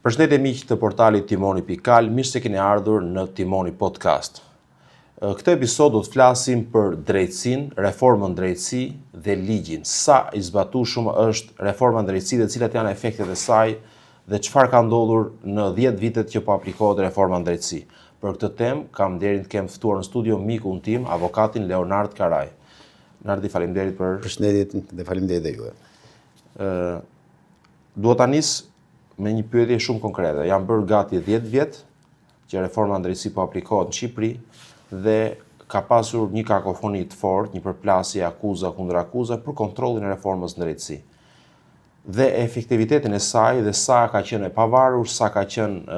Përshëndetje miq të portalit Timoni.al, mirë se keni ardhur në Timoni Podcast. Këtë episod do të flasim për drejtësinë, reformën drejtësi dhe ligjin. Sa i zbatueshëm është reforma drejtësi dhe cilat janë efektet e saj dhe çfarë ka ndodhur në 10 vitet që po aplikohet reforma drejtësi. Për këtë temë kam nderin të kem ftuar në studio mikun tim, avokatin Leonard Karaj. Nardi, faleminderit për përshëndetje dhe faleminderit dhe juve. Duhet ta nis me një pyetje shumë konkrete. Jam bërë gati 10 vjet që reforma drejtësi po aplikohet në Shqipëri dhe ka pasur një kakofoni të fortë, një përplasje akuza kundër akuza për kontrollin e reformës drejtësi. Dhe efektivitetin e saj dhe sa ka qenë e pavarur, sa ka qenë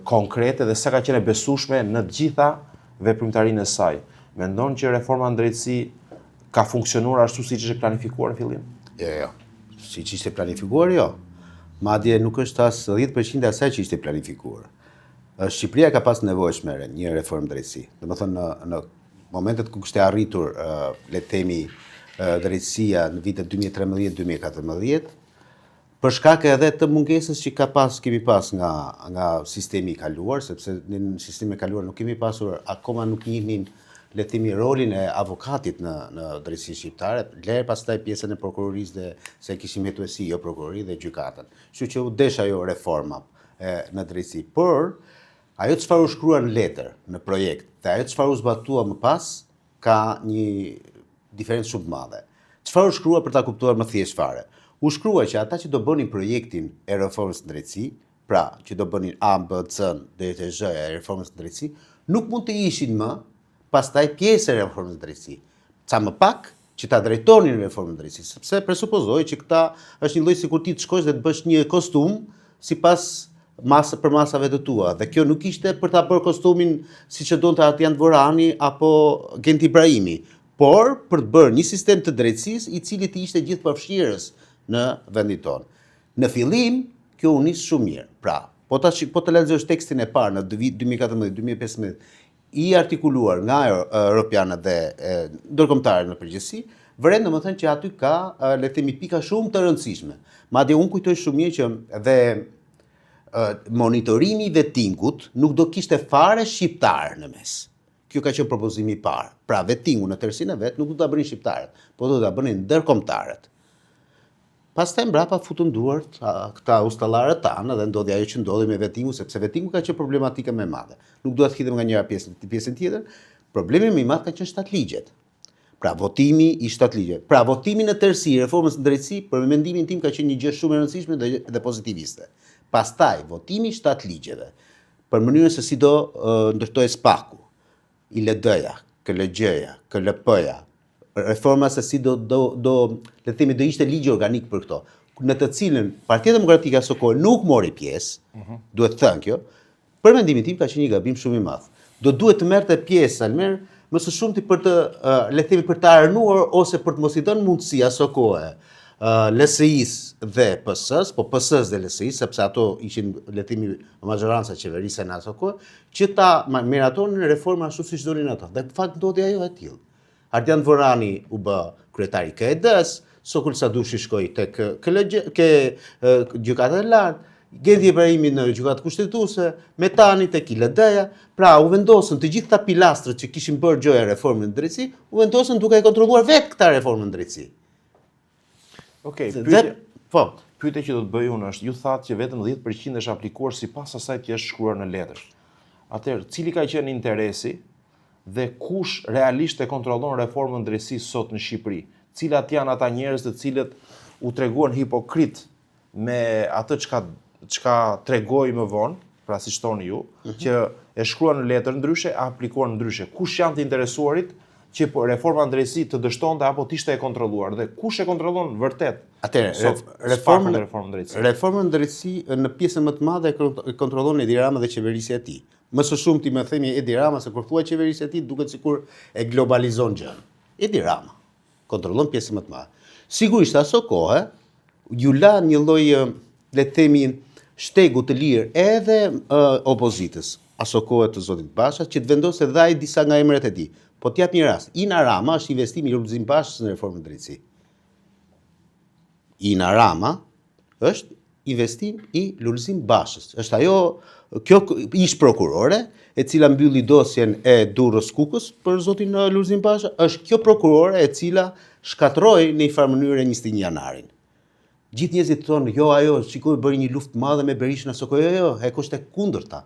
konkrete dhe sa ka qenë e besueshme në të gjitha veprimtarinë e saj. Mendon që reforma drejtësi ka funksionuar ashtu siç ishte planifikuar në fillim? Jo. Siç ishte planifikuar, jo. Madje nuk është as 10% e asaj që ishte planifikuar. Shqipëria ka pas nevojshme një reformë drejtësi. Domethënë në momentet ku kishte arritur le të themi drejtësia në vitet 2013-2014, për shkak edhe të mungesës që kemi pas nga sistemi i kaluar, sepse në sistemin e kaluar nuk kemi pasur, akoma nuk njihnin le të themi rolin e avokatit në drejtësi shqiptare, lërë pastaj pjesën e prokurorisë dhe se kishim hetuesi jo prokurori dhe gjykatën. Kështu që u desh ajo reforma në drejtësi. Por ajo çfarë u shkrua në letër, në projekt, dhe ajo çfarë u zbatua më pas, ka një diferencë shumë të madhe. Çfarë u shkrua për ta kuptuar më thjesht fare? U shkrua që ata që do bënin projektin e reformës në drejtësi, pra që do bënin A, B, C deri te Z e reformës në drejtësi, nuk mund të ishin më pastaj pjesë e reformës drejtësi. Ca më pak që ta drejtonin reformën drejtësi, sepse presupozoj që këta është një lloj sikur ti të shkosh dhe të bësh një kostum sipas për masave të tua. Dhe kjo nuk ishte për ta bërë kostumin siç e donte Ardian Dvorani apo Genti Ibrahimi, por për të bërë një sistem të drejtësisë i cili të ishte gjithëpërfshirës në vendin tonë. Në fillim kjo u nis shumë mirë. Pra, po të lexosh tekstin e parë në 2014-2015 i artikuluar nga europianët dhe ndërkombëtarët në përgjithësi, vëren domethënë që aty ka le të themi pika shumë të rëndësishme. Madje unë kujtoj shumë mirë që dhe monitorimi i vettingut nuk do kishte fare shqiptar në mes. Kjo ka qenë propozimi i parë. Pra vettingu në tërësinë e vet nuk do ta bënin shqiptarët, por do ta bënin ndërkombëtarët. Pastaj mbrapa futën duart këta ustallarët tanë dhe ndodhi ajo që ndodhi me vettingu, sepse vettingu ka qenë problematika më e madhe. Nuk duhet të hidhem nga njëra pjesën tjetër. Problemi më i madh ka qenë shtatligjet. Pra votimi i shtatligjet. Pra votimi në tërësi reformës në drejtësi, për mendimin tim ka qenë një gjë shumë e rëndësishme dhe pozitiviste. Pastaj votimi i shtatligjeve për mënyrën se si do ndërtohej SPAK-u, ILD-ja, KLG-ja, KLP-ja, reforma se si do le të themi do ishte ligj organik për këto, në të cilën Partia Demokratike asoj kohë nuk mori pjesë, duhet thënë kjo, për mendimin tim ka qenë një gabim shumë i madh. Do duhet të merrte pjesë almer më së shumti për të le të themi për të arënuar ose për të mos i dhënë mundësi asoj kohë LSI-s dhe PS-s, po PS-s dhe LSI-s, sepse ato ishin le të themi majoranca qeverisë në asoj kohë, që ta meratonin reforma ashtu siç donin ato. Dhe në fakt ndodhi ajo e tillë. Ardian Dvorani u bë kryetari i KED-s, Sokul Sadushi shkoi tek gjykata e lartë, Genti Ibrahimi në gjykatë kushtetuese, Metani tek ILD-ja. Pra u vendosën të gjithë këta pilastrët që kishin bërë gjoja reformën në drejtësi, u vendosën duke e kontrolluar vetë këta reformën në drejtësi. Okej, pyetja që do të bëj unë është, ju thatë që vetëm 10% është aplikuar sipas asaj që është shkruar në letër. Atëherë, cili ka qenë interesi dhe kush realisht e kontrollon reformën drejtësi sot në Shqipëri? Cilat janë ata njerëz të cilët u treguan hipokrit me atë çka tregoi më vonë, pra siç thoni ju, që e shkruan në letër ndryshe, aplikuan ndryshe. Kush janë të interesuarit që reforma në drejtësi të dështonte apo të ishte e kontrolluar dhe kush e kontrollon vërtet? Atëherë, reformën në drejtësi në pjesën më të madhe e kontrollon Edi Rama dhe qeverisja e tij. Më së shumti më themi Edi Rama, se kur thua qeverisja e tij duket sikur e globalizon gjën. Edi Rama kontrollon pjesën më të madhe. Sigurisht asoj kohë ju la një lloj le të themi shtegu të lirë edhe opozitës, asoj kohë të zotit Basha, që të vendosë dhe ai disa nga emrat e tij. Po t'jap një rast, Ina Rama është investimi i Lulzim Bashës në reformën e drejtësisë. Ina Rama është investim i Lulzim Bashës. Është kjo ish prokurore, e cila mbylli dosjen e Durrës Kukës për zotin Lulzim Basha, është kjo prokurore e cila shkatroi në një farë mënyrë 21 janarin. Gjithë njerëzit thonë, jo, ajo, shikoj bëri një luftë madhe me Berishën Sokoj, jo, e kushte kundërta.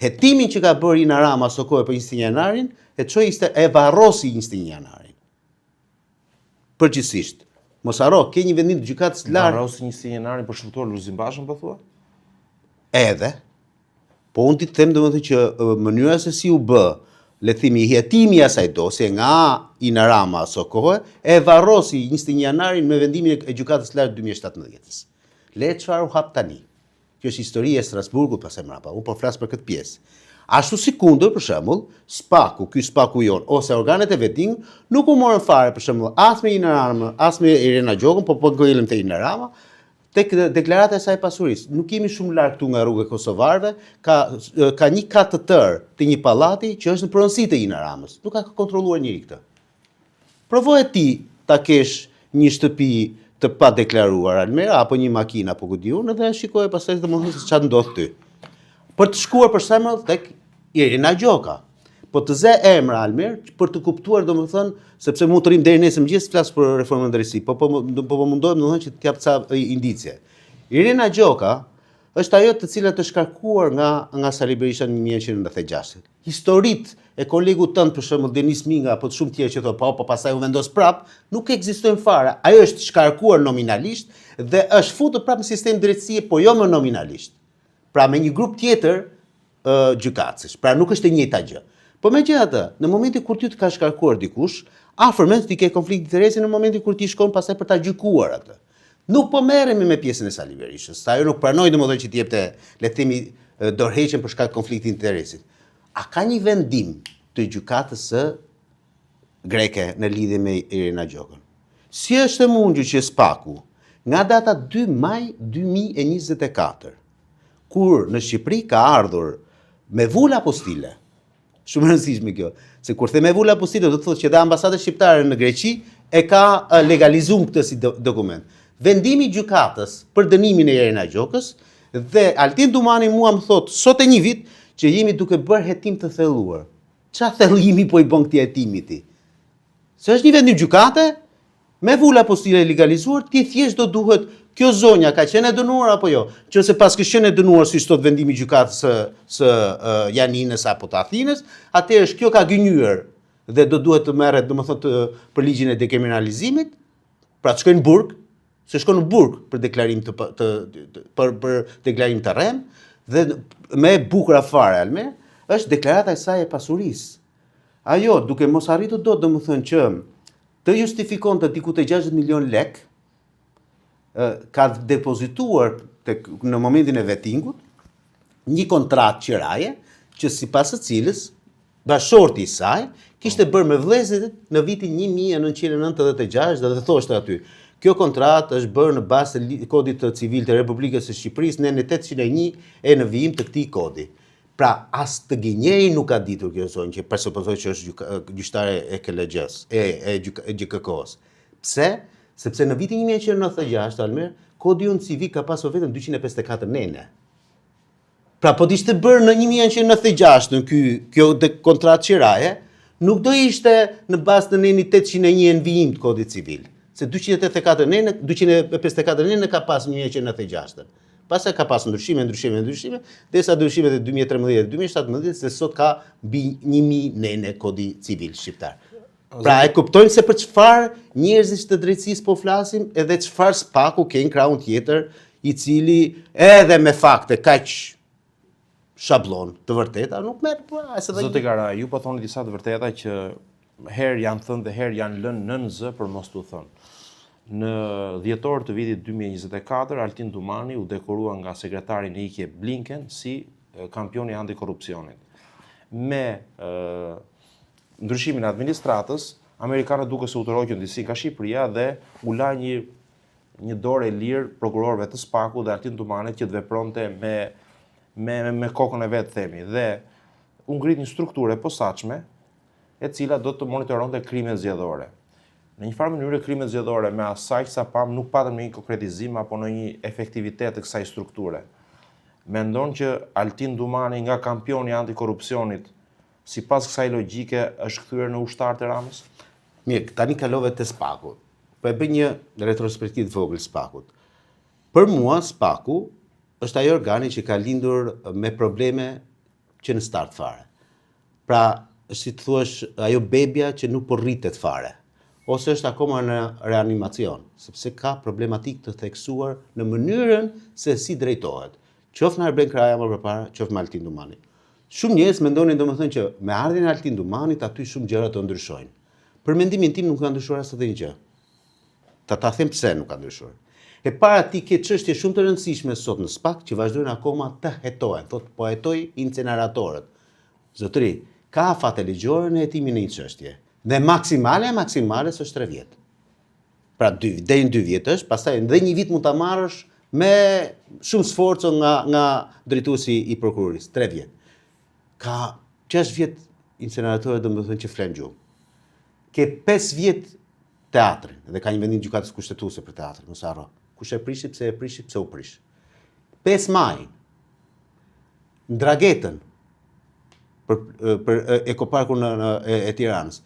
Hetimin që ka bërë Ina Rama Sokoj për 21 janarin, e varrosi 21 janarin. Përgjithsisht. Mos harro, ke një vendim të gjykatës lartë. Varrosi 21 janarin për shfutuar Lulzim Bashën, po thua? Edhe. Po unë ti të them domethënë që mënyra se si u bë, le të themi, hetimi i asaj dosje nga Ina Rama Sokoj, e varrosi 21 janarin me vendimin e gjykatës lartë 2017-s. Le çfarë u hap tani? Kjo është historia e Strasburgut pasaj mrapa. Unë po flas për këtë pjesë. Ashtu si kundër, për shembull, ky spaku jon ose organet e vetting nuk u morën fare, për shembull, as me Ina Rama, as me Irena Gjokën, po ngjelëm te Ina Rama, tek deklarata e saj pasurisë. Nuk jemi shumë larg këtu nga rruga e kosovarëve, ka një kat të tërë të një pallati që është në pronësi të Ina Ramës. Nuk ka kontrolluar njëri këtë. Provoje ti ta kesh një shtëpi të pa deklaruar Almera apo një makinë apo ku diun, edhe shikoje pastaj domosdoshmë se çfarë ndodh ty. Për të shkuar për shembull tek Irena Gjoka. Po të zë emra Almer për të kuptuar domethënë, sepse mund të rrim deri nesër mëngjes flas për reformën drejtësi, po mundohem domethënë që të jap ca indicie. Irena Gjoka është ajo të cilat është shkarkuar nga Sali Berisha në 1996. Historitë e kolegut tënd për shembull Denis Minga apo të shumë tjerë që thonë po pastaj u vendos prap, nuk ekzistojnë fare. Ajo është shkarkuar nominalisht dhe është futur prap në sistem drejtësie, po jo më nominalisht. Pra me një grup tjetër gjykatësh. Pra nuk është e njëjta gjë. Po megjithatë, në momentin kur ti të ka shkarkuar dikush, afërmend ti ke konflikt interesi në momentin kur ti shkon pastaj për ta gjykuar atë. Nuk po merremi me pjesën e Sali Berishës. Ajo nuk pranoi domosdoshmë që të jepte, le të themi, dorëheqjen për shkak të konfliktit interesit. A ka një vendim të gjykatës së greke në lidhje me Irena Gjokën? Si është e mundur që spaku nga data 2 maj 2024, kur në Shqipëri ka ardhur me vula apostile, shumë e rëndësishme kjo, se kur the me vula apostile do të thotë që dhe ambasada shqiptare në Greqi e ka legalizuar këtë si dokument. Vendimi i gjykatës për dënimin e Irena Gjokës dhe Altin Dumani mua më thotë sot e një vit që jemi duke bërë hetim të thelluar. Çfarë thellimi po i bën këtij hetimi ti? Se është një vendim gjykate me vula apostile legalizuar, ti thjesht do duhet kjo zonja ka qenë e dënuar apo jo? Nëse pas ka qenë e dënuar siç thot vendimi i gjykatës së Janinës apo të Athinës, atëherë kjo ka gënjur dhe do duhet të merret domethënë për ligjin e dekriminalizimit, pra të shkojnë në burg, se shkon në burg për deklarim për deklarim të rrem dhe me bukur afare alme është deklarata e saj e pasurisë. Ajo duke mos arritur dot domethënë që të justifikon të diku të 60 milion lek, ka depozituar në momentin e vettingut një kontratë qiraje që sipas së cilës bashorti i saj kishte bërë me vëllezërit në vitin 1996 dhe thoshte aty, kjo kontratë është bërë në bazë të kodit të civil të Republikës së Shqipërisë në 801 e në vijim të këtij kodi. Pra as të gënjej nuk ka ditur kjo zonjë që presupozoj që është gjyqtare e KLG-s, e GKK-s. Pse? Sepse në vitin 1996, Almer, kodi unë civil ka pasur vetëm 254 nene. Pra po t'ishte bërë në 1996 në kjo kontratë qiraje, nuk do ishte në bazë të neni 801 në vijim të kodit civil. Se 254 nene ka pasur në 1996. Pastaj ka pasur ndryshime, derisa ndryshimet e 2013 dhe 2017 se sot ka mbi 1000 nene kodi civil shqiptar. Pra e kuptojmë se për çfarë njerëzit të drejtësisë po flasim edhe çfarë spaku ke në krahun tjetër i cili edhe me fakte kaq shablon të vërteta nuk merr as edhe. Zoti Gara, ju po thoni disa të vërteta që herë janë thënë dhe herë janë lënë nën zë për mos t'u thënë. Në dhjetor të vitit 2024, Altin Dumani u dekorua nga sekretari në ikje Blinken si kampioni i antikorrupsionit. Me ndryshimin e administratës, amerikanët duke se u tërhoqën disi nga Shqipëria dhe u la një dorë e lirë prokurorëve të spaku dhe Altin Dumanit që të vepronte me kokën e vetë themi. Dhe u ngrit një strukturë e posaçme e cila do të monitoronte krimet zgjedhore. Në një farë mënyrë krimet zgjedhore me asaj që sa pam nuk patëm në një konkretizim apo në një efektivitet të kësaj strukture. Mendon që Altin Dumani nga kampioni i antikorrupsionit, sipas kësaj logjike, është kthyer në ushtar të Ramës? Mirë, tani kalove te Spaku. Po e bëj një retrospektiv të vogël Spakut. Për mua Spaku është ai organi që ka lindur me probleme që në start fare. Pra, si të thuash, ajo bebja që nuk po rritet fare, ose është akoma në reanimacion, sepse ka problematik të theksuar në mënyrën se si drejtohet. Qoftë në Arben Kraja më përpara, qoftë me Altin Dumani. Shumë njerëz mendonin domethënë që me ardhin e Altin Dumanit aty shumë gjëra të ndryshojnë. Për mendimin tim nuk ka ndryshuar as edhe një gjë. Ta them pse nuk ka ndryshuar. E para ti ke çështje shumë të rëndësishme sot në Spak që vazhdojnë akoma të hetohen. Thotë po hetoj inceneratorët. Zotëri, ka afate ligjore në hetimin e një çështje. Dhe maksimale është 3 vjet. Pra deri në 2 vjet është, pastaj edhe një vit mund ta marrësh me shumë sforco nga drejtuesi i prokurorisë, 3 vjet. Ka 6 vjet inceneratorët domethënë që flen gjumë. Ke 5 vjet teatrin, dhe ka një vendim gjykatës kushtetuese për teatrin, mos harro. Kush e prishi, pse u prish. 5 maj, në Dragetën, për ekoparkun e Tiranës.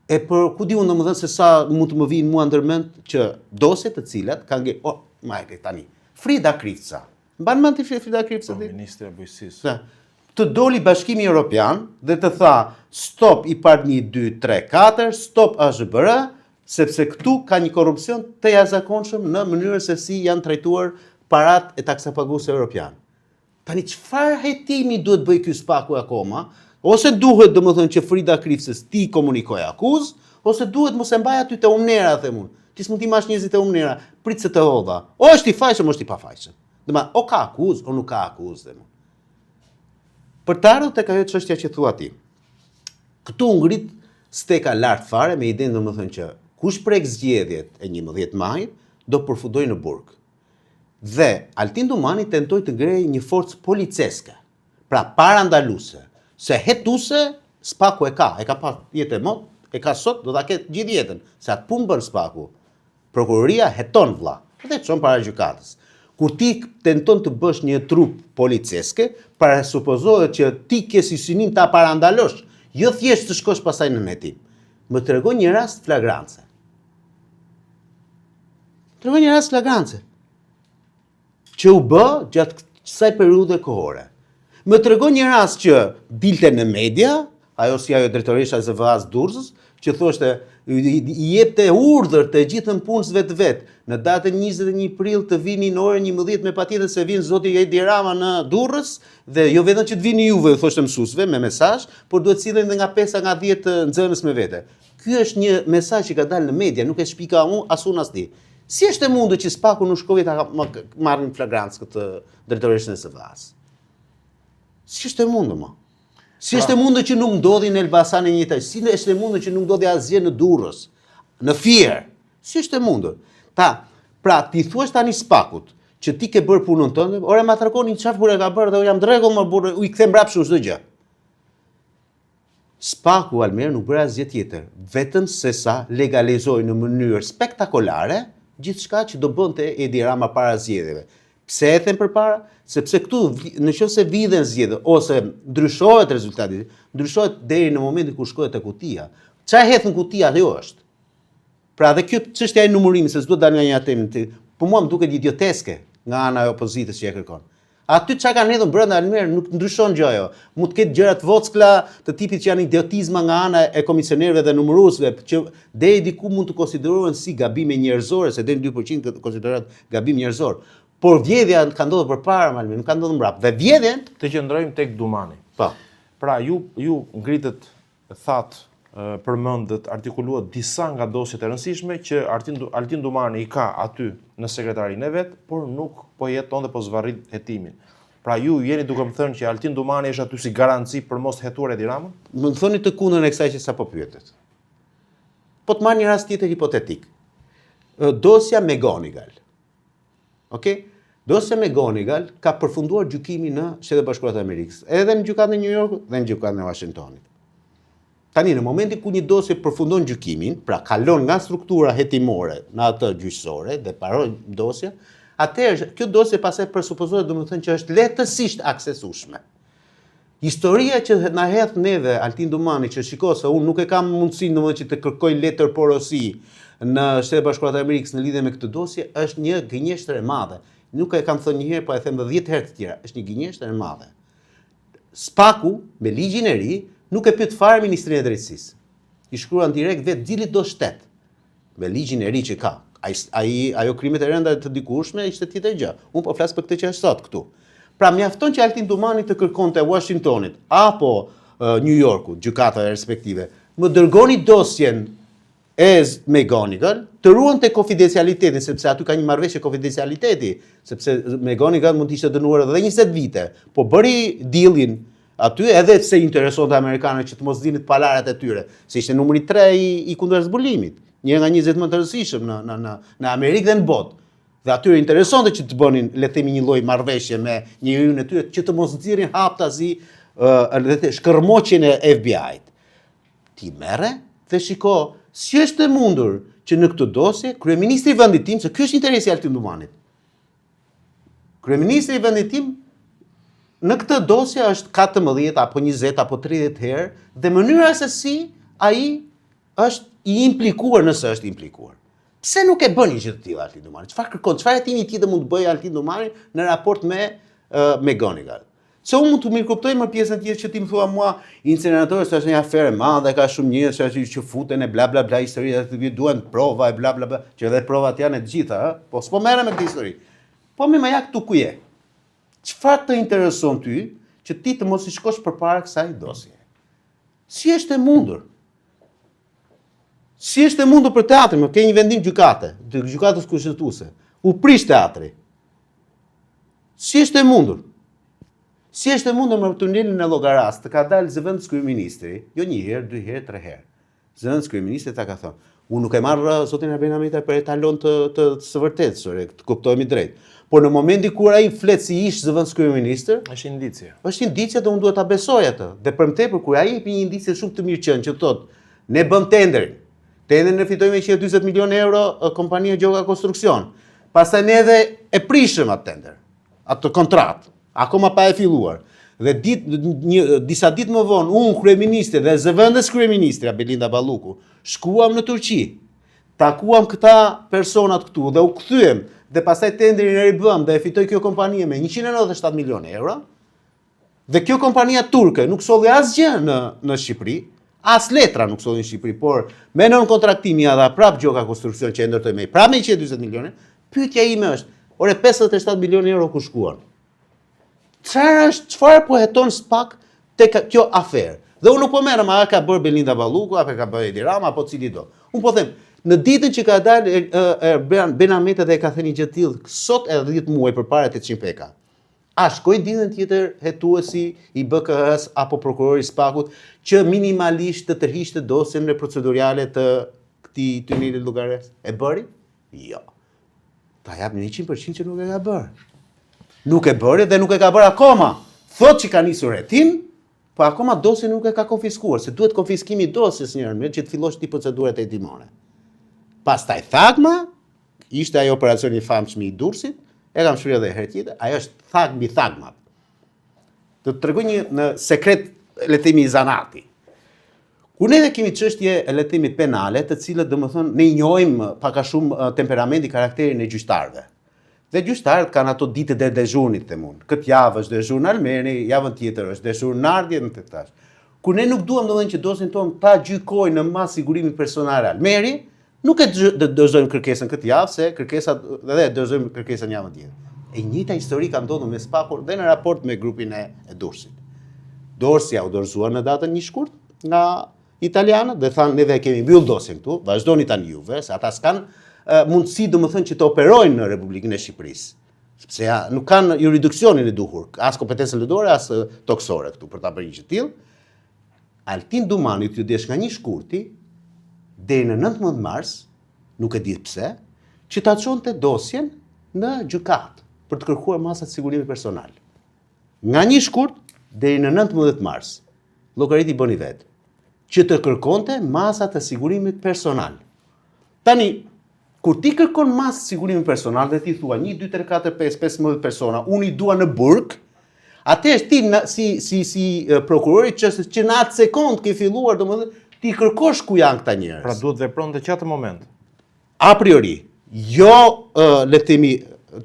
E për ku di unë domethënë se sa mund të më vinë mua ndërmend që dosjet të cilat kanë majke tani. Frida Krivca. Mban mend ti Frida Krivca? Ministri e Bujqësisë. Të doli Bashkimi Evropian dhe të tha stop i par 1, 2, 3, 4, stop AZBR, sepse këtu ka një korrupsion të jashtëzakonshëm në mënyrën se si janë trajtuar parat e taksapaguesve evropian. Tani çfarë hetimi duhet bëj ky Spaku akoma? Ose duhet domethënë që Frida Krivcës ti komunikoj akuzë, ose duhet mos e mbaj aty te umnera, them unë. Ti s'mund t'i mash njerëzit te umnera, prit se të hodha. O është i fajshëm, është i pafajshëm. Domethënë o ka akuzë, o nuk ka akuzë, them unë. Për të ardhur tek ajo çështja që thua ti. Këtu ngrit steka lart fare me idenë domethënë që kush prek zgjedhjet e 11 majit do përfundojë në burg. Dhe Altin Dumani tentoi të ngrejë një forcë policeske, pra parandaluese, se hetuese Spaku e ka pas jetë e mot, e ka sot, do ta ketë gjithë jetën, se atë punë bën Spaku. Prokuroria heton vlla, dhe çon para gjykatës. Kur ti tenton të bësh një trup policeske, para supozohet që ti ke si synim ta parandalosh, jo thjesht të shkosh pasaj në hetim. Më tregon një rast flagrance. Që u bë gjatë kësaj periudhe kohore. Më tregon një rast që dilte në media, ajo si ajo drejtoresha e ZVA-s Durrësës, që thoshte i jepte urdhër të gjithën punësve të vet, në datën 21 prill të vini në orën 11 me patjetër se vin zoti Edi Rama në Durrës dhe jo vetëm që të vini juve, thoshte mësuesve me mesazh, por duhet sillen edhe nga 5 nga 10 nxënës me vete. Ky është një mesazh që ka dalë në media, nuk e shpika unë as unë as ti. Si është e mundur që Spaku nuk shkoi ta marrin flagrancë këtë drejtoreshën e ZVA-s? Si është e mundur më? Si është e mundur që nuk ndodhi në Elbasan e njëjtaj? Si është e mundur që nuk ndodhi asgjë në Durrës, në Fier? Si është e mundur? Pra ti thuash tani Spakut që ti ke bërë punën tënde, ore ma tregoni çfarë burrë ka bërë dhe jam drejgull më burrë, u i kthem mbrapsht çdo gjë. Spaku Almer nuk bëra asgjë tjetër, vetëm se sa legalizoi në mënyrë spektakolare gjithçka që do bënte Edi Rama para zgjedhjeve. Pse e them përpara? Sepse këtu nëse vidhen zgjedhjet ose ndryshohet rezultati, ndryshohet deri në momentin kur shkohet te kutia. Çfarë hedh në kutia ajo është. Pra dhe kjo çështja e numërimit se s'duhet dal nga një temë, po mua më duket idioteske nga ana e opozitës që e kërkon. Aty çka kanë hedhur brenda Almer nuk ndryshon gjë ajo. Mund të ketë gjëra të vockla të tipit që janë idiotizma nga ana e komisionerëve dhe numëruesve që deri diku mund të konsiderohen si gabime njerëzore, se deri 2% konsiderohet gabim njerëzor. Por vjedhja ka ndodhur përpara Almer, nuk ka ndodhur mbrapa. Dhe vjedhjen të qëndrojmë tek Dumani. Po. Pra ju ngritet përmendet, artikuluat disa nga dosjet e rëndësishme që Altin Dumani i ka aty në sekretarinë e vet, por nuk po jeton dhe po zvarrit hetimin. Pra ju jeni duke më thënë që Altin Dumani është aty si garanci për mos hetuar Edi Ramën? Më thoni të kundërn e kësaj që sapo pyetet. Po të marr një rast tjetër hipotetik. Dosja me Gonigal. Okej? Dosja me Gonigal ka përfunduar gjykimi në Shtetet Bashkuara të Amerikës, edhe në gjykatën e New Yorkut dhe në gjykatën e Washingtonit. Tani në momentin ku një dosje përfundon gjykimin, pra kalon nga struktura hetimore në atë gjyqësore dhe paron dosja, atëherë kjo dosje pastaj presupozohet domethënë që është lehtësisht aksesueshme. Historia që na hedh neve Altin Dumani që shiko se unë nuk e kam mundësinë domethënë që të kërkoj letër porosi në Shtetet Bashkuara të Amerikës në lidhje me këtë dosje është një gënjeshtër e madhe. Nuk e kam thënë një herë, po e them 10 herë të tjera, është një gënjeshtër e madhe. Spaku me ligjin e ri nuk e pyet fare Ministrinë e Drejtësisë. I shkruan direkt vetë dilit do shtet. Me ligjin e ri që ka. Ajo krimet e rënda të dikurshme ishte tjetër gjë. Unë po flas për këtë që është sot këtu. Pra mjafton që Altin Dumani të kërkonte Washingtonit apo New Yorkut, gjykata respektive, më dërgoni dosjen e McGonigal, të ruante konfidencialitetin, sepse aty ka një marrëveshje konfidencialiteti, sepse McGonigal mund të ishte dënuar edhe 20 vite, po bëri dealin aty edhe pse interesonte amerikanët që të mos dinin palarat e tyre, se ishte numri 3 i kundër zbulimit, një nga 20 më të rëndësishëm në Amerikë dhe në botë. Dhe atyre interesonte që të bënin, le të themi, një lloj marrëveshje me njeriun e tyre që të mos nxirrin haptazi dhe shkërmoqjen e FBI-t. Ti merre dhe shiko, si është e mundur që në këtë dosje kryeministri i vendit tim, se ky është interesi i Altin Dumanit. Kryeministri i vendit tim në këtë dosje është 14 apo 20 apo 30 herë dhe mënyra se si ai është i implikuar nëse është implikuar. Pse nuk e bën një gjë të tillë Altin Dumani? Çfarë kërkon? Çfarë hetimi tjetër mund të bëjë Altin Dumani në raport me McGonigal? Se unë mund të mirë kuptoj më pjesën tjetër që ti më thua mua, incineratori është një aferë e madhe, ka shumë njerëz që futen e bla bla bla historia, duan prova e bla bla bla, që edhe provat janë të gjitha, po s'po merrem me këtë histori. Po më ja këtu ku je. Çfarë të intereson ty që ti të mos i shkosh përpara kësaj dosje? Si është e mundur? Si është e mundur për teatrin, më ke një vendim gjykate, të gjykatës kushtetuese. U prish teatri. Si është e mundur? Si është e mundur me tunelin e Llogaras të ka dalë zëvendës kryeministri, jo një herë, 2 herë, 3 herë. Zëvendës kryeministri ta ka thënë, unë nuk e marr zotin Arben Hameta për etalon të së vërtetës, të kuptohemi drejt. Por në momentin kur ai flet si ish zëvendës kryeministër, është indicie. Është indicie dhe unë duhet ta besoj atë. Dhe për më tepër kur ai jep një indicie shumë të mirëqenë që thotë, ne bëm tenderin. Tenderin e fitoi me 140 milionë euro kompania Gjoka Konstruksion. Pastaj ne edhe e prishëm atë tender, atë kontratë. Akoma pa e filluar. Dhe disa ditë më vonë, unë kryeministri dhe zëvendës kryeministra Belinda Balluku, shkuam në Turqi, takuam këta personat këtu dhe u kthyem dhe pastaj tenderin e ribëm dhe e fitoi kjo kompanie me 197 milionë euro. Dhe kjo kompania turke nuk solli asgjë në Shqipëri, as letra nuk solli në Shqipëri, por me nën kontraktimi ja dha prap Gjoka Konstruksion që e ndërtoi me prap me 140 milionë. Pyetja ime është, ore 57 milionë euro ku shkuan? Çfarë po heton spak tek kjo aferë? Dhe unë nuk po merrem a ka bërë Belinda Balluku, apo ka bërë Edi Rama, apo cili do. Unë po them, në ditën që ka dalë Ben Hameta dhe ka thënë një gjë të tillë, sot edhe 10 muaj përpara 800 peka. A shkoi ditën tjetër hetuesi i BKH-s apo prokurori i Spakut që minimalisht të tërhiqte dosjen procedurale të këtij tunelit Llogares? E bëri? Jo. Ta jap në 100% që nuk e ka bërë. Nuk e bëri dhe nuk e ka bërë akoma. Thot që ka nisur hetim, po akoma dosjen nuk e ka konfiskuar, se duhet konfiskimi i dosjes njëherë që të fillosh ti procedurat hetimore. Pastaj Thagma, ishte ajo operacioni i famshëm i Durrësit, e kam shpjeguar edhe herë tjetër, ajo është Thag mbi Thagma. Do të tregoj një në sekret le të themi i zanati. Kur ne kemi çështje le të themi penale, të cilët domethënë ne njohim pak a shumë temperamentin, karakterin e gjyqtarëve. Dhe gjyqtarët kanë ato ditët e dezhurnit të mund. Këtë javë është dezhur në Almeni, javën tjetër është dezhur në Ardje në Tektash. Kur ne nuk duam domethënë që dosjen tonë ta gjykojnë në mas sigurimi personal Almeri, nuk e dozojmë kërkesën këtë javë, se kërkesat edhe dozojmë kërkesën javën tjetër. E njëjta histori ka ndodhur me Spakun dhe në raport me grupin e Durrësit. Dorsia u dorëzuar në datën 1 shkurt nga italianët dhe thanë neve kemi mbyll dosjen këtu, vazhdoni tani juve, se ata s'kan mundësi domethënë që të operojnë në Republikën e Shqipërisë. Sepse nuk kanë jurisdiksionin e duhur, as kompetencën ligjore, as toksore këtu për ta bërë një gjë të tillë. Altin Dumani t'ju desh nga 1 shkurti deri në 19 mars, nuk e di pse, që ta çonte dosjen në gjykatë për të kërkuar masat sigurimi personal. Nga 1 shkurt deri në 19 mars. Llogariti bëni vetë. që të kërkonte masa të sigurimit personal. Tani, kur ti kërkon masë të sigurimit personal dhe ti thua 1, 2, 3, 4, 5, 15 persona, unë i dua në burg, atëherë ti si prokurori që në atë sekond ke filluar, domethënë ti kërkosh ku janë këta njerëz. Pra duhet vepronte që atë moment. A priori, jo le të themi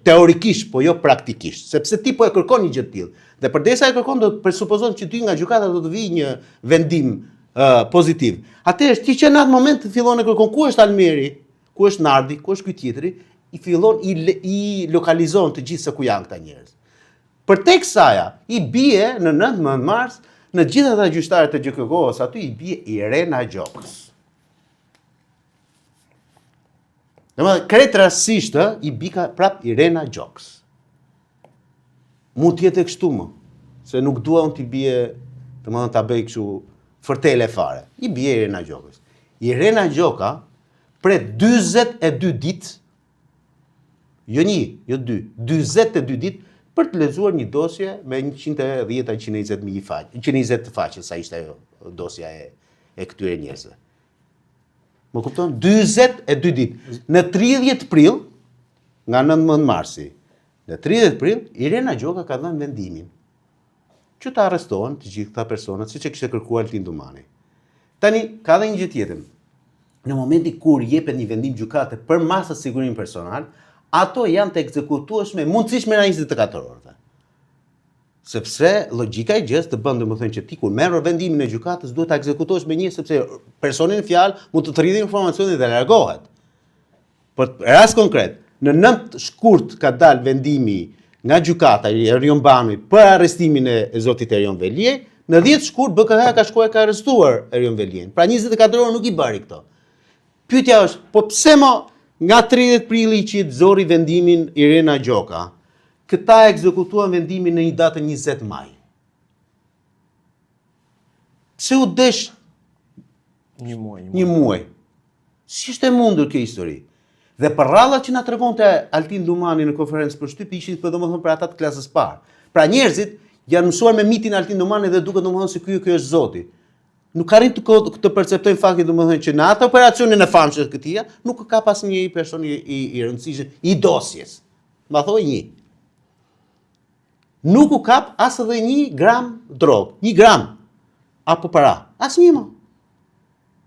teorikisht, po jo praktikisht, sepse ti po e kërkon një gjë të tillë. Dhe përdesa e kërkon do të presupozon që ty nga gjykata do të vijë një vendim pozitiv. Atëherë ti që në atë moment fillon e kërkon ku është Almeri, ku është Nardi, ku është ky tjetri, i fillon i lokalizon të gjithë se ku janë këta njerëz. Përtek saja, i bie në 19 mars në gjithë ata gjyqtarët të GKK-s aty i bie Irena Gjokës. Domethënë krejt rastësisht i bika prap Irena Gjokës. Mund të jetë kështu më, se nuk dua unë t'i bie, domethënë ta bëj kështu fërtele fare. I bie Irena Gjokës. Irena Gjoka pret 42 ditë, jo 1, jo 2, 42 ditë për të lexuar një dosje me 120 faqe, sa ishte ajo dosja e këtyre njerëzve. Më kupton? 42 ditë. Në 30 prill, nga 19 marsi, në 30 prill, Irena Gjoka ka dhënë vendimin që të arrestohen të gjithë këta personat, siç e kishte kërkuar Altin Dumani. Tani, ka dhe një gjë tjetër. Në momenti kur jepet një vendim gjykate për masë sigurimin personal, ato janë të ekzekutueshme mundësisht me 24 orë. Sepse logjika e gjës të bën domethënë që ti kur merr vendimin e gjykatës duhet ta ekzekutosh me një, sepse personi në fjalë mund të rritë informacionin dhe largohet. Për rast konkret, në 9 shkurt ka dalë vendimi nga gjykata e Erion Banui për arrestimin e zotit Erion Veliej, në 10 shkurt BKH ka shkuar ka arrestuar Erion Veliejin. Pra 24 orë nuk i bëri këto. Pyetja është, po pse mo nga 30 prilli që zori vendimin Irena Gjoka, këta ekzekutuan vendimin në një datë 20 maj. Pse u desh një muaj? Si është e mundur kjo histori? Dhe për rradhat që na tregonte Altin Dumani në konferencë për shtyp ishin domethënë për ata të klasës parë. Pra njerëzit janë mësuar me mitin Altin Dumani dhe duket domethënë se ky është Zoti. Nuk arrin të perceptojnë faktin domethënë që në atë operacionin e famshëm të këtij nuk ka pas një person i rëndësishëm i dosjes. Ma thoi një. Nuk u kap as edhe 1 gram drog, 1 gram apo para. Asnjë më.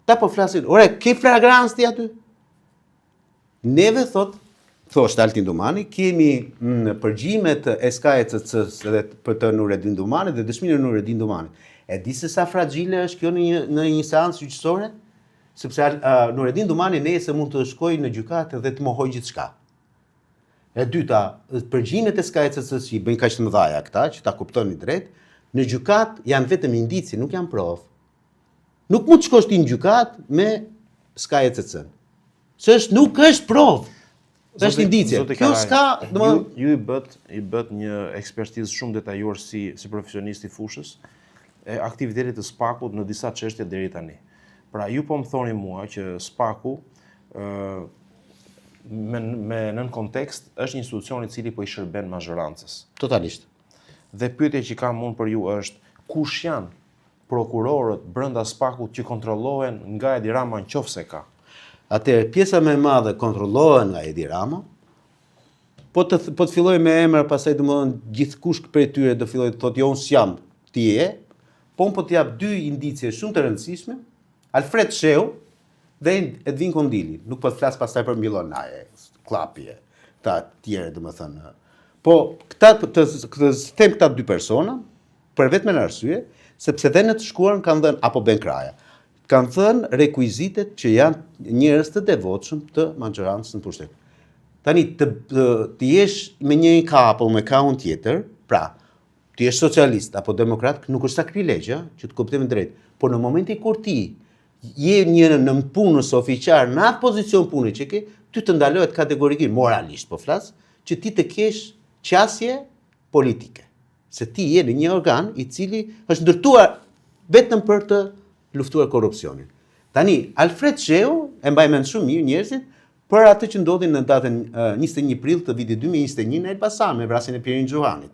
Ta po flasin, ore, ke flagrancë ti aty? Neve thoshte Altin Dumani, kemi në përgjimet e SKECC-s edhe për të Nureddin Dumani dhe dëshminë e Nureddin Dumani. E di se sa fragile është kjo në një seancë gjyqësore? Sepse Nureddin Dumani nesër mund të shkojë në gjykatë dhe të mohojë gjithçka. E dyta, përgjimet e SKECC-s që i bëjnë kaq të mëdha këta, që ta kuptoni drejt, në gjykatë janë vetëm indici, nuk janë provë. Nuk mund të shkosh ti në gjykatë me SKECC-n. Nuk është provë. Është indicie. Kjo s'ka, domethënë ju i bët një ekspertizë shumë detajuar si profesionist i fushës e aktivitetit të SPAK-ut në disa çështje deri tani. Pra ju po më thoni mua që SPAK-u me nën kontekst është një institucion i cili po i shërben mazhorancës. Totalisht. Dhe pyetja që kam unë për ju është kush janë prokurorët brenda SPAK-ut që kontrollohen nga Edi Rama nëse ka? Atëherë pjesa më e madhe kontrollohen nga Edi Rama. Po të filloj me emër, pastaj domethënë gjithkush prej tyre do filloj të thotë jo unë s'jam, ti je. Po unë po t'jap 2 indicie shumë të rëndësishme, Alfred Shehu dhe Edvin Kondili. Nuk po të flas pastaj për Milonaje, Klapi, ta tjerë domethënë. Po këtë them këta 2 persona për vetëm arsye, sepse dhe në të shkuarën kanë dhënë apo Ben Kraja. Kanë thënë rekuizitet që janë njerëz të devotshëm të majorancës në pushtet. Tani të jesh me një kap apo me kaun tjetër, pra ti je socialist apo demokrat, nuk është sakrilegj, që të kuptojmë drejt. Por në momentin kur ti je një në punës oficar në atë pozicion pune që ke, ty të ndalohet kategorikisht moralisht po flas, që ti të kesh qasje politike. Se ti je në një organ i cili është ndërtuar vetëm për të luftuar korrupsionin. Tani, Alfred Shehu e mbaj mend shumë mirë njerëzit për atë që ndodhi në datën 21 prill të vitit 2021 në Elbasan me vrasjen e Pierin Xhuhanit.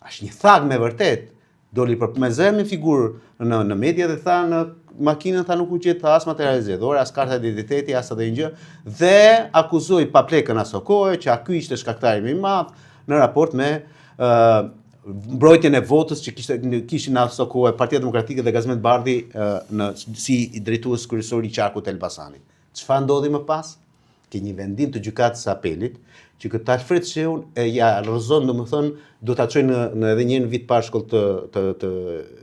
Është një thag me vërtet Doli për me zë me figurë në media dhe tha në makinën tha nuk u gjet as materiale zgjedhore, as karta identiteti, as edhe një gjë dhe akuzoi Paplekën Asokoje që ky ishte shkaktari më i madh në raport me mbrojtjen e votës që kishin Asokoje, Partia Demokratike dhe Gazmet Bardhi si drejtues kryesor i qarkut të Elbasanit. Çfarë ndodhi më pas? Ke një vendim të gjykatës së apelit që këtë Alfred Sheun ja rrëzon, domethënë do ta çojë në edhe një vit parë shkollë të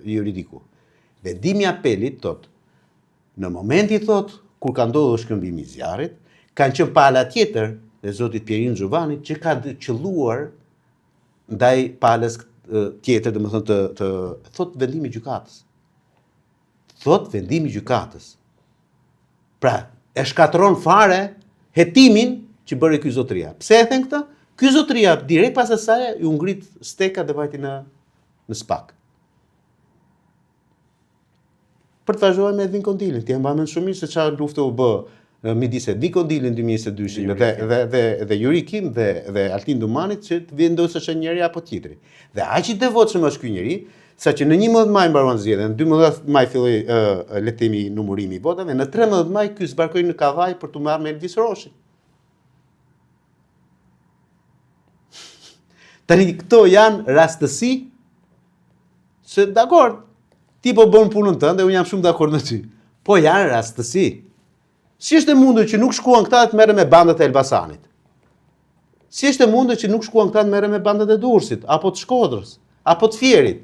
juridiku. Vendimi i apelit thot, në momenti thot kur ka ndodhur shkëmbimi i zjarrit, kanë qenë pala tjetër e zotit Pierin Xhovanit që ka qelluar ndaj palës tjetër, domethënë thot vendimi i gjykatës. Thot vendimi i gjykatës. Pra, e shkatëron fare hetimin që bëri ky zotëria. Pse e them këtë? Ky zotëria direkt pas asaj u ngrit steka dhe vajti në SPAK. Për të vazhduar me Edvin Kondilin, ti e mban shumë mirë se çfarë lufte u bë midis Edvin Kondilin 2022 dhe Yuri Kim dhe Altin Dumanit që të vendosë njëri apo tjetri. Dhe aq i devotshëm është ky njeri, saqë në 11 maj mbaron zgjedhjen, në 12 maj filloi le të themi numërimi i votave, në 13 maj ky zbarkoi në Kavaj për të marrë me Elvis Roshin. Tani këto janë rastësi se dakord, ti po bën punën tënde, unë jam shumë dakord me ty. Po janë rastësi. Si është e mundur që nuk shkuan këta të merren me bandat e Elbasanit? Si është e mundur që nuk shkuan këta të merren me bandat e Durrësit, apo të Shkodrës, apo të Fierit?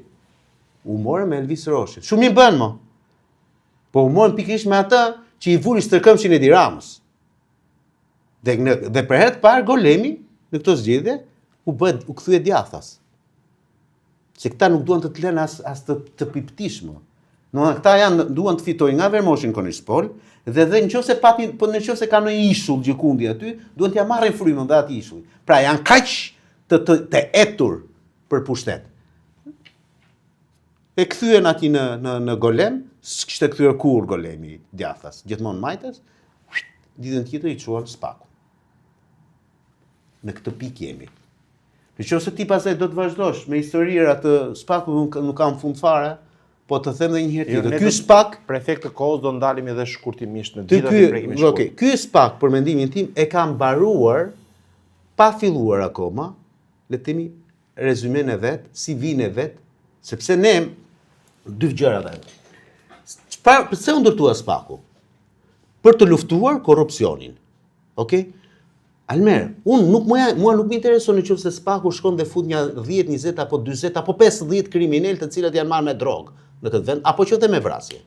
U morën me Elvis Roshin. Shumë i bën mo. Po u morën pikërisht me atë që i vuri stërkëmshin Edi Ramës. Dhe për herë të parë Golemi në këtë zgjedhje u kthye djathas. Se këta nuk duan të lënë as të piptishmë. Këta duan të fitojnë nga Vermoshin Konishpol dhe nëse ka në ishull gjikundi aty, duan t'ja marrin frymën dhe aty ishull. Pra janë kaq të etur për pushtet. E kthyen aty në Golem, s'kishte kthyer kur Golemi djathas, gjithmonë majtas, ditën tjetër i çuan SPAK-u. Në këtë pikë jemi. Nëse ti pastaj do të vazhdosh me historira të SPAK-u nuk kam fund fare, po të them edhe një herë tjetër. Ky SPAK, prefekt të kohës do ndalim edhe shkurtimisht në gjitha të prekimi shkurt. Okej, ky SPAK për mendimin tim e ka mbaruar pa filluar akoma, le të themi rezumen e vet, CV-n e vet, sepse ne dy gjëra atë. Pse u ndërtua SPAK-u? Për të luftuar korrupsionin. Okej? Almer, mua nuk më intereson nëse SPAK-u shkon dhe fut një 10, 20 apo 40 apo 50 kriminal të cilët janë marrë me drogë në këtë vend, apo që dhe me vrasje.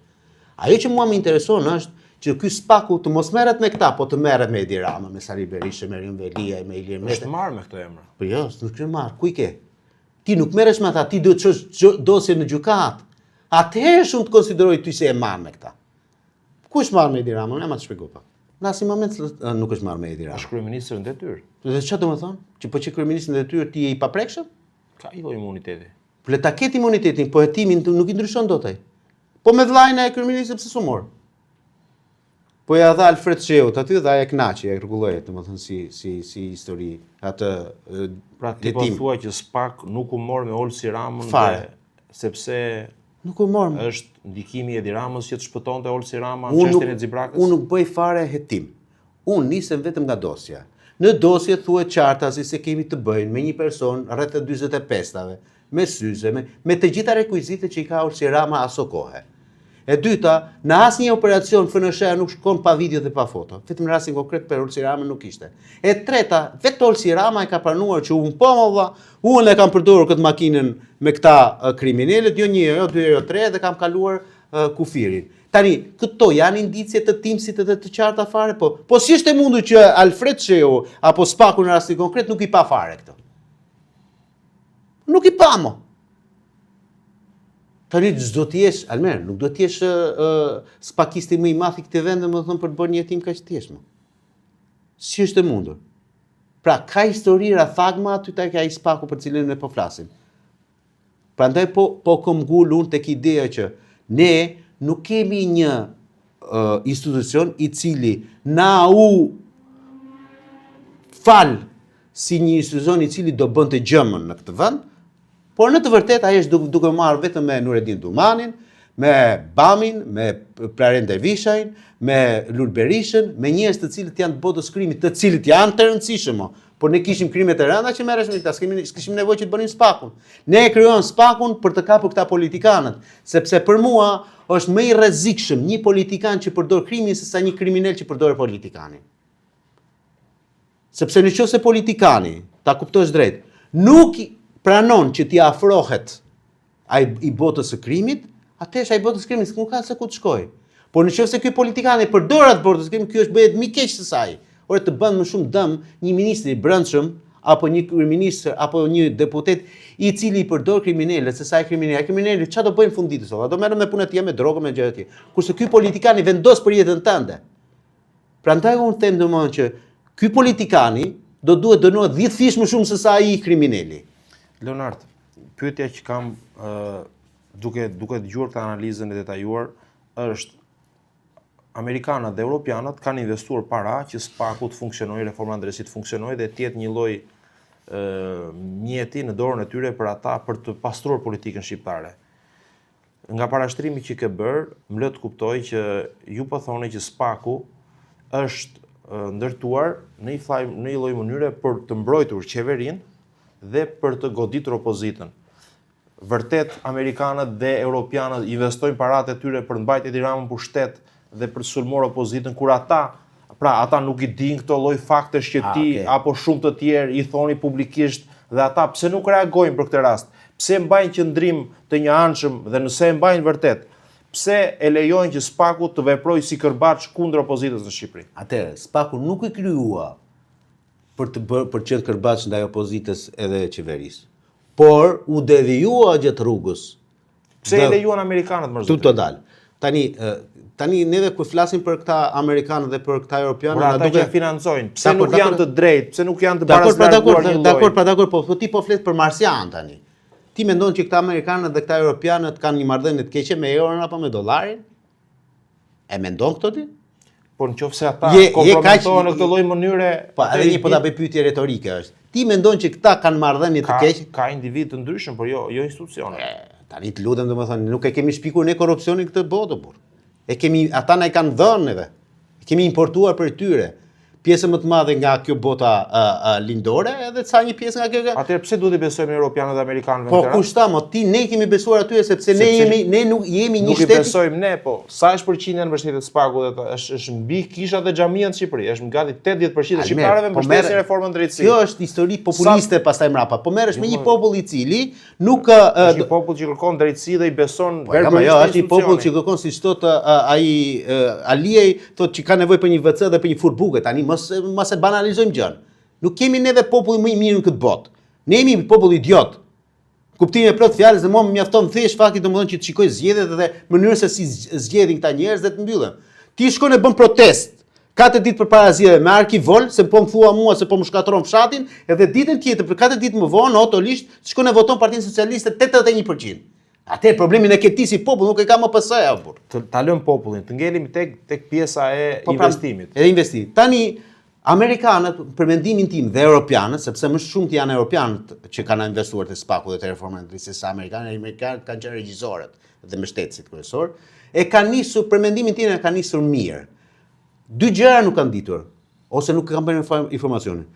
Ajo që mua më intereson është që ky SPAK-u të mos merret me këta, po të merret me Edi Rama, me Sali Berisha, me Rion Velia, me Ilir Mete. Është marrë me këto emra. Po jo, nuk është marrë. Ku i ke? Ti nuk merresh me ata, ti duhet të çosh dosje në gjykatë. Atëherë shumë të konsideroj ty se e marrë me këta. Ku është marrë me Edi Rama? Unë ma të shpjegoj pak. Në asnjë moment nuk është marrë me Edi Rama. Është kryeministër në detyrë. Dhe çfarë do të thonë? Që po që kryeministri në detyrë ti je i paprekshëm? Ka jo imuniteti. Po le ta ketë imunitetin, po hetimin nuk i ndryshon dot ai. Po me vllajën e kryeministrit pse s'u mor? Po ja dha Alfred Sheut aty dhe ai e kënaqi, e rregulloi, domethënë si histori atë pra ti po thua që SPAK nuk u mor me Olsi Ramën sepse nuk u mor. Është ndikimi i Edi Ramës që të shpëtonte Olsi Rama në çështjen e Xhibrakës? Unë nuk bëj fare hetim. Unë nisem vetëm nga dosja. Në dosje thuhet qartazi se kemi të bëjmë me një person rreth 45-tave, me syze, me të gjitha rekuizitet që i ka Olsi Rama aso kohë. E dyta, në asnjë operacion FNSH nuk shkon pa video dhe pa foto. Vetëm në rastin konkret për Olsi Rama nuk ishte. E treta, vetë Olsi Rama e ka pranuar që unë e kam përdorur këtë makinën me këta kriminalët, jo 1, jo 2, jo 3 dhe kam kaluar kufirin. Tani, këto janë indicje të timsit edhe të qarta fare, po si është e mundur që Alfred Sheu apo SPAK-u në rastin konkret nuk i pa fare këto? Nuk i pa mo. Tani çdo të jesh, Almer, nuk do të jesh spakisti më i madh i këtij vendi, domethënë për të bërë një hetim kaq të thjeshtë. Si është e mundur? Pra, ka histori rafagma aty tek ai SPAK-u për cilën ne po flasim. Prandaj po kam ngul unë tek ideja që ne nuk kemi një institucion i cili na u fal si një institucion i cili do bënte gjëmën në këtë vend, Por në të vërtetë ai është duke marrë vetëm me Nureddin Dumanin, me Bamin, me Praren Dervishajn, me Lul Berishën, me njerëz të cilët janë të botës krimit, të cilët janë të rëndësishëm, por ne kishim krimet e rënda që merresh me këta, s'kishim nevojë që të bënim spakun. Ne e krijuam spakun për të kapur këta politikanët, sepse për mua është më i rrezikshëm një politikan që përdor krimin sesa një kriminal që përdor politikanin. Sepse nëse politikani, ta kuptosh drejt, nuk pranon që t'i afrohet ai i botës së krimit, atëherë ai botës së krimit nuk ka se ku të shkojë. Por nëse ky politikan e përdor atë botës së krimit, ky është bëhet më keq se saj. Ore të bën më shumë dëm një ministër i brendshëm apo një kryeminist apo një deputet i cili i përdor kriminalët se sa ai kriminal. Kriminalët çfarë do bëjnë funditës sot? Do merren me punën e tij, me drogën, me gjëra të tjera. Kurse ky politikan i vendos për jetën tënde. Prandaj unë them domosdoshmë që ky politikani do duhet dënohet 10 fish më shumë se sa ai kriminali. Leonard, pyetja që kam duke dëgjuar këtë analizën e detajuar është amerikanët dhe europianët kanë investuar para që spaku të funksionojë, reforma ndërkombëtare të funksionojë dhe të jetë një lloj mjeti në dorën e tyre për ata për të pastruar politikën shqiptare. Nga parashtrimi që ke bërë, më lë të kuptoj që ju po thoni që spaku është ndërtuar në një lloj mënyre për të mbrojtur qeverinë dhe për të goditur opozitën. Vërtet amerikanët dhe europianët investojnë paratë e tyre për mbajtjen e Tiranës në pushtet dhe për të sulmuar opozitën kur ata nuk i dinë këto lloj faktesh që ti apo shumë të tjerë i thoni publikisht dhe ata pse nuk reagojnë për këtë rast? Pse mbajnë qendrim të një anshëm dhe nëse e mbajnë vërtet, pse e lejojnë që spaku të veprojë si kërbaç kundër opozitës në Shqipëri? Atëherë, spaku nuk i krijua për të qenë kërbaç ndaj opozitës edhe qeverisë, por u devijua gjatë rrugës. Pse e lejuan amerikanët më zot? Total. Tani neve kur flasim për këta amerikanë dhe për këta europianë, na duhet që financojnë. Pse nuk janë të drejtë, pse nuk janë të barazdruar një lloj? Dakor, po ti po flet për marsian tani. Ti mendon që këta amerikanët dhe këta europianët kanë një marrëdhënie të keqe me euron apo me dollarin? E mendon këto ti? Por nëse ata kompromitohen në këtë lloj mënyre, po edhe një po ta bëj pyetje retorike është. Ti mendon që këta kanë marrëdhënie të keqe? Ka individ të ndryshëm, por jo institucione. Tani të lutem domethënë, nuk e kemi shpikur ne korrupsionin këtë botë, burr. Ata na i kanë dhënë neve. E kemi importuar për tyre. Pjesë më të madhe nga kjo bota lindore edhe ca një pjesë nga kjo. Atëherë pse duhet i besojmë europianëve dhe amerikanëve në këtë rast? Po kushta, ne kemi besuar atyre sepse ne nuk jemi një shtet. Nuk i besojmë ne, po sa është përqindja në mbështetje të spaku dhe është mbi kishat dhe xhamiat në Shqipëri, është gati 80% të shqiptarëve mbështesin reformën drejtësisë. Kjo është histori populiste pastaj mrapa. Po merresh me një popull i cili nuk është një popull që kërkon drejtësi dhe i beson verbalisht. Jo, është një popull që kërkon siç thotë ai Aliej, thotë që ka nevojë për një WC dhe për një furbuke. Tani mos e banalizojmë gjën. Nuk kemi neve popull më i mirë në këtë botë. Ne jemi popull idiot. Kuptimi e plot fjalës dhe mua më mjafton thjesht fakti domethënë që të shikoj zgjedhjet dhe mënyrën se si zgjedhin këta njerëz dhe të mbyllen. Ti shkon e bën protest 4 ditë përpara zgjedhjeve me arkivol, se po më thua mua se po më shkatron fshatin, edhe ditën tjetër për 4 ditë më vonë autolisht shkon e voton Partinë Socialiste 81%. Atë problemin e ke ti si popull, nuk e ka MPS-ja burr. Ta lëm popullin, të ngelim tek pjesa e investimit. Edhe investimit. Tani amerikanët, për mendimin tim dhe europianët, sepse më shumë janë europianët që kanë investuar te spaku dhe te reforma ndërkombëtare se amerikanët kanë qenë regjisorët dhe mbështetësit kryesor, e kanë nisur për mendimin tim kanë nisur mirë. Dy gjëra nuk kanë ditur ose nuk kanë bërë informacionin.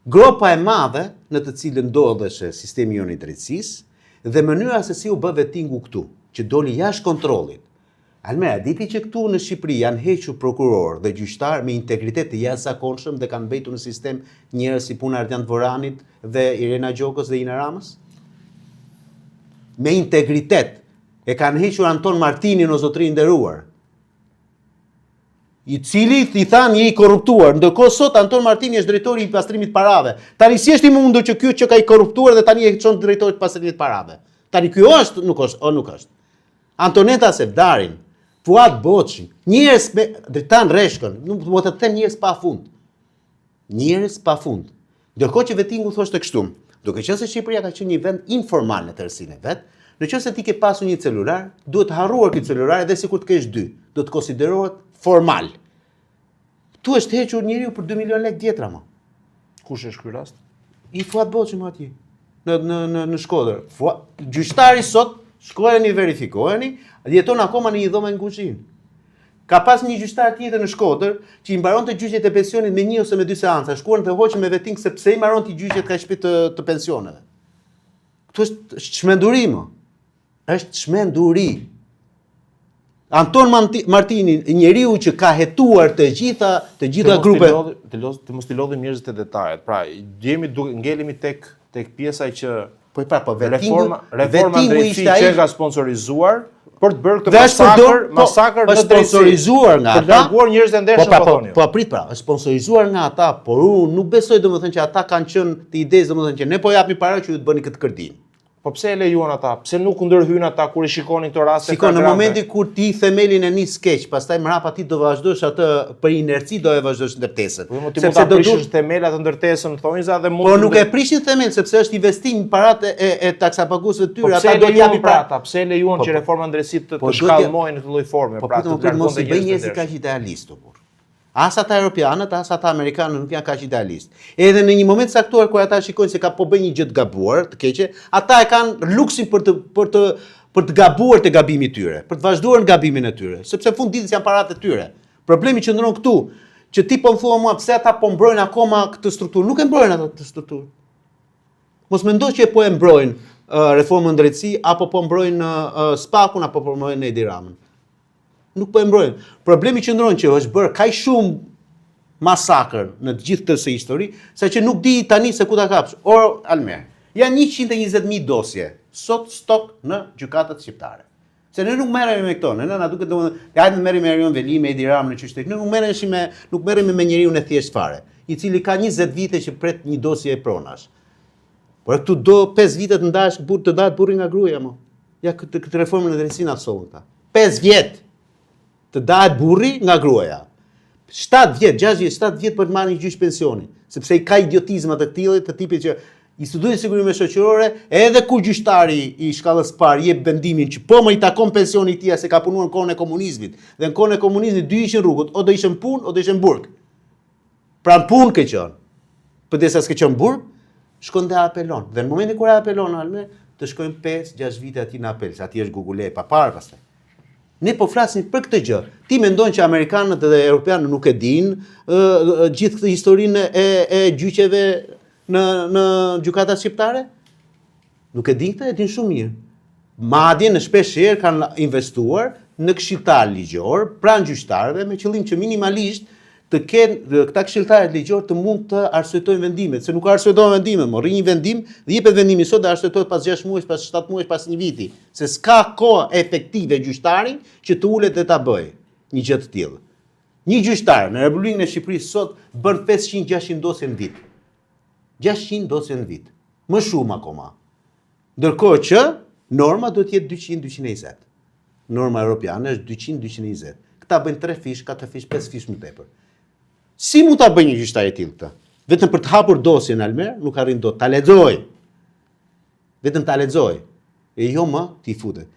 Gropa e madhe në të cilën ndodhej sistemi jonë i drejtësisë dhe mënyra se si u bë vettingu këtu, që doli jashtë kontrollit. Almera, diti që këtu në Shqipëri janë hequr prokuror dhe gjyqtar me integritet të jashtëzakonshëm dhe kanë mbajtur në sistem njerëz si puna Ardian Dvorranit dhe Irena Gjokës dhe Ina Ramës? Me integritet. E kanë hequr Anton Martinin o zotëri nderuar. I cili i thanë je i korruptuar, ndërkohë sot Anton Martini është drejtori i pastrimit parave. Tani si është i mundur që ky që ka i korruptuar dhe tani e çon drejtori i pastrimit parave? Tani ky është, nuk është. Antoneta Sevdarin, Fuad Boçi, njerëz me Dritan Reshkën, nuk do të them njerëz pafund. Njerëz pafund. Ndërkohë që vettingu thoshte kështu, duke qenë se Shqipëria ka qenë një vend informal në tërësinë e vet, nëse ti ke pasur një celular, duhet të harruar ky celular edhe sikur të kesh dy, do të konsiderohet formal. Tu është hequr njeriu për 2 milion lekë vjetra më. Kush është ky rast? I Fuad Boçi më atje. në Shkodër. Gjyqtari sot, shkojeni, verifikojeni, jeton akoma në një dhomë në kuzhinë. Ka pas një gjyqtar tjetër në Shkodër që i mbaronte gjyqjet e pensionit me 1 ose me 2 seanca. Shkuan dhe hoqën me vetin se pse i mbaronte gjyqjet kaq shpejt të pensioneve. Kto është çmenduri më. Është çmenduri. Anton Martini, njeriu që ka hetuar të gjitha grupet. Të mos i lodhim njerëzit te detajet. Pra, ngelemi tek pjesa që reforma drejtësi që ka sponsorizuar për të bërë këtë masakër në sponsorizuar nga ata. Për të larguar njerëzit e ndershëm po thoni. Po prit pra, është sponsorizuar nga ata, por unë nuk besoj domethënë që ata kanë qenë të idesë domethënë që ne po japim para që ju të bëni këtë kërdim. Po pse e lejuan ata? Pse nuk ndërhyn ata kur i shikonin këto raste? Shikon, në momentin kur ti themelin e nis keq, pastaj mrapa ti do vazhdosh atë për inerci do e vazhdosh ndërtesën. Po ti mund ta prishësh themelat të ndërtesën, thonjza dhe mund. Po nuk e prishin themel sepse është investim paratë e taksapaguesve të tyre, ata do të japin para ata. Pse lejuan që reforma ndërtësisë të shkallmojnë në këtë lloj forme, pra të mos i bëjnë njerëzit kaq idealistë burr. As ata europianët, as ata amerikanët nuk janë kaq idealistë. Edhe në një moment saktuar kur ata shikojnë se ka po bëjnë një gjë të gabuar, të keqe, ata e kanë luksin për të gabuar te gabimi i tyre, për të vazhduar në gabimin e tyre, sepse fund ditës janë paratë e tyre. Problemi qëndron këtu, që ti po më thua mua pse ata po mbrojnë akoma këtë strukturë, nuk e mbrojnë ata këtë strukturë. Mos mendoj që po e mbrojnë reformën drejtësi apo po mbrojnë Spakun apo po mbrojnë Edi Ramën. Nuk po e mbrojnë. Problemi qëndron që është bërë kaq shumë masakër në të gjithë këtë histori, saqë nuk di tani se ku ta kapsh. Or Almer. Janë 120.000 dosje sot stok në gjykatat shqiptare. Se ne nuk merremi me këto, ne na duket domethënë, hajde merremi me Erion Veli, me Edi Ramën në qytet. Ne nuk merremi me njeriu në thjesht fare, i cili ka 20 vite që pret një dosje e pronash. Por këtu do 5 vite të ndash të dahet burri nga gruaja më. Ja këtë reformën e drejtësisë na sollën ta. 5 vjet të dahet burri nga gruaja. 7 vjet, 6 vjet, 7 vjet për të marrë një gjyq pensioni, sepse i ka idiotizma të tillë të tipit që Instituti Sigurime Shoqërore, edhe kur gjyqtari i shkallës parë jep vendimin që po më i takon pensioni i tij se ka punuar në kohën e komunizmit, dhe në kohën e komunizmit dy ishin rrugët, o do ishin punë o do ishin burg. Pra në punë ke qenë. Përderisa s'ke qenë burg, shkon dhe apelon. Dhe në momentin kur apelon Alme, të shkojnë 5-6 vite aty në apel, se aty është Google pa parë pastaj. Ne po flasim për këtë gjë. Ti mendon që amerikanët dhe europianët nuk e dinë gjithë këtë historinë e gjyqeve në gjykatat shqiptare? Nuk e dinë këtë, e dinë shumë mirë. Madje në shpeshherë kanë investuar në këshilltar ligjor pranë gjyqtarëve me qëllim që minimalisht të kenë këta këshilltarë ligjor të mund të arsyetojnë vendimet, se nuk arsyetojnë vendimet, më rri një vendim dhe jepet vendimi sot dhe arsyetohet pas 6 muajsh, pas 7 muajsh, pas një viti, se s'ka kohë efektive gjyqtari që të ulet dhe ta bëjë një gjë të tillë. Një gjyqtar në Republikën e Shqipërisë sot bën 500-600 dosje në vit. 600 dosje në vit. Më shumë akoma. Ndërkohë që norma do të jetë 200-220. Norma europiane është 200-220. Këta bëjnë 3 fish, 4 fish, 5 fish më tepër. Si mund ta bëjë një gjyqtar i tillë këtë? Vetëm për të hapur dosjen Almer, nuk arrin dot ta lexoj. Vetëm ta lexoj. E jo më ti futet.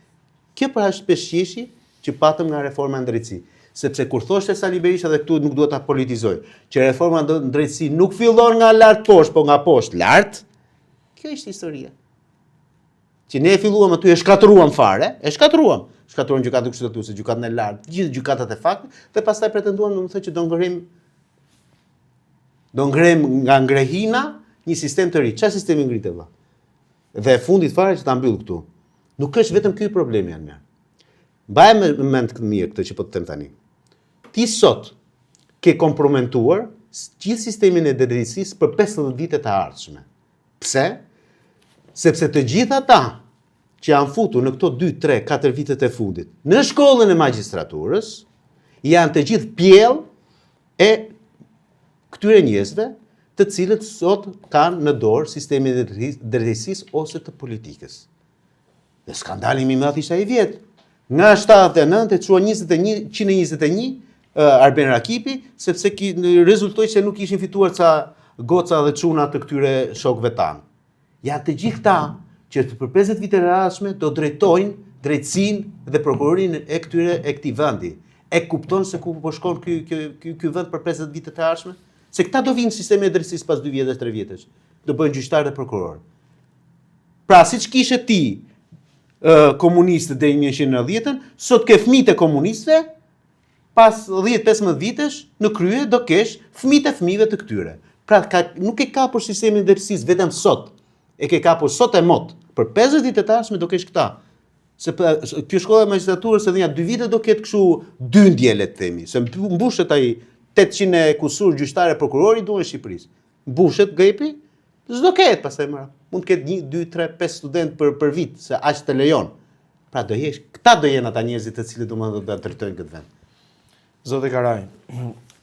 Kjo pra është peshqishi që patëm nga reforma në drejtësi. Sepse kur thoshte Sali Berisha dhe këtu nuk duhet ta politizoj, që reforma në drejtësi nuk fillon nga lart poshtë, po nga poshtë lart, kjo është historia. Që ne e filluam aty, e shkatruam fare, Shkatruam gjykatën kushtetuese, gjykatën e lartë, gjithë gjykatat e faktit, dhe pastaj pretenduam domethënë që do ngrem nga ngrehina një sistem të ri. Çfarë sistemi ngritet valla? Dhe e fundit fare që ta mbyll këtu. Nuk është vetëm ky problemi Almer. Mbaj me mend këtë mirë këtë që po të them tani. Ti sot ke komprometuar gjithë sistemin e drejtësisë për 15 vite të ardhshme. Pse? Sepse të gjithë ata që janë futur në këto 2, 3, 4 vitet e fundit në shkollën e magjistraturës janë të gjithë pjell e këtyre njerëzve të cilët sot kanë në dorë sistemin e drejtësisë ose të politikës. Dhe skandali më i madh ishte ai vjet. Nga 79 e çua 121 Arben Rakipi, sepse rezultoi se nuk ishin fituar ca goca dhe çuna të këtyre shokëve tanë. Janë të gjithë ta që për 50 vite të ardhshme do drejtojnë drejtësinë dhe prokurorinë e këtij vendi. E kupton se ku po shkon ky vend për 50 vite të ardhshme? Se këta do vinë sistemi e drejtësisë pas 2 vjetësh, 3 vjetësh. Do bëjnë gjyqtar dhe prokuror. Pra, siç kishe ti komunistë deri në 1990-ën, sot ke fëmijët e komunistëve, pas 10-15 vitesh, në krye do kesh fëmijët e fëmijëve të këtyre. Pra, nuk e kapur sistemin e drejtësisë vetëm sot, e ke kapur sot e mot. Për 50 vite të ardhshme do kesh këta. Se kjo shkolla e magjistraturës edhe nja 2 vite do ketë kështu dyndje, le të themi, se mbushet ai 800 e kusur gjyqtare prokurori duhen në Shqipërisë. Mbushet gjepi, s'do ketë pastaj më. Mund të ketë 1, 2, 3, 5 student për vit, se aq të lejon. Pra këta do jenë ata njerëzit të cilët domethënë do ta drejtojnë këtë vend. Zotë Karaj,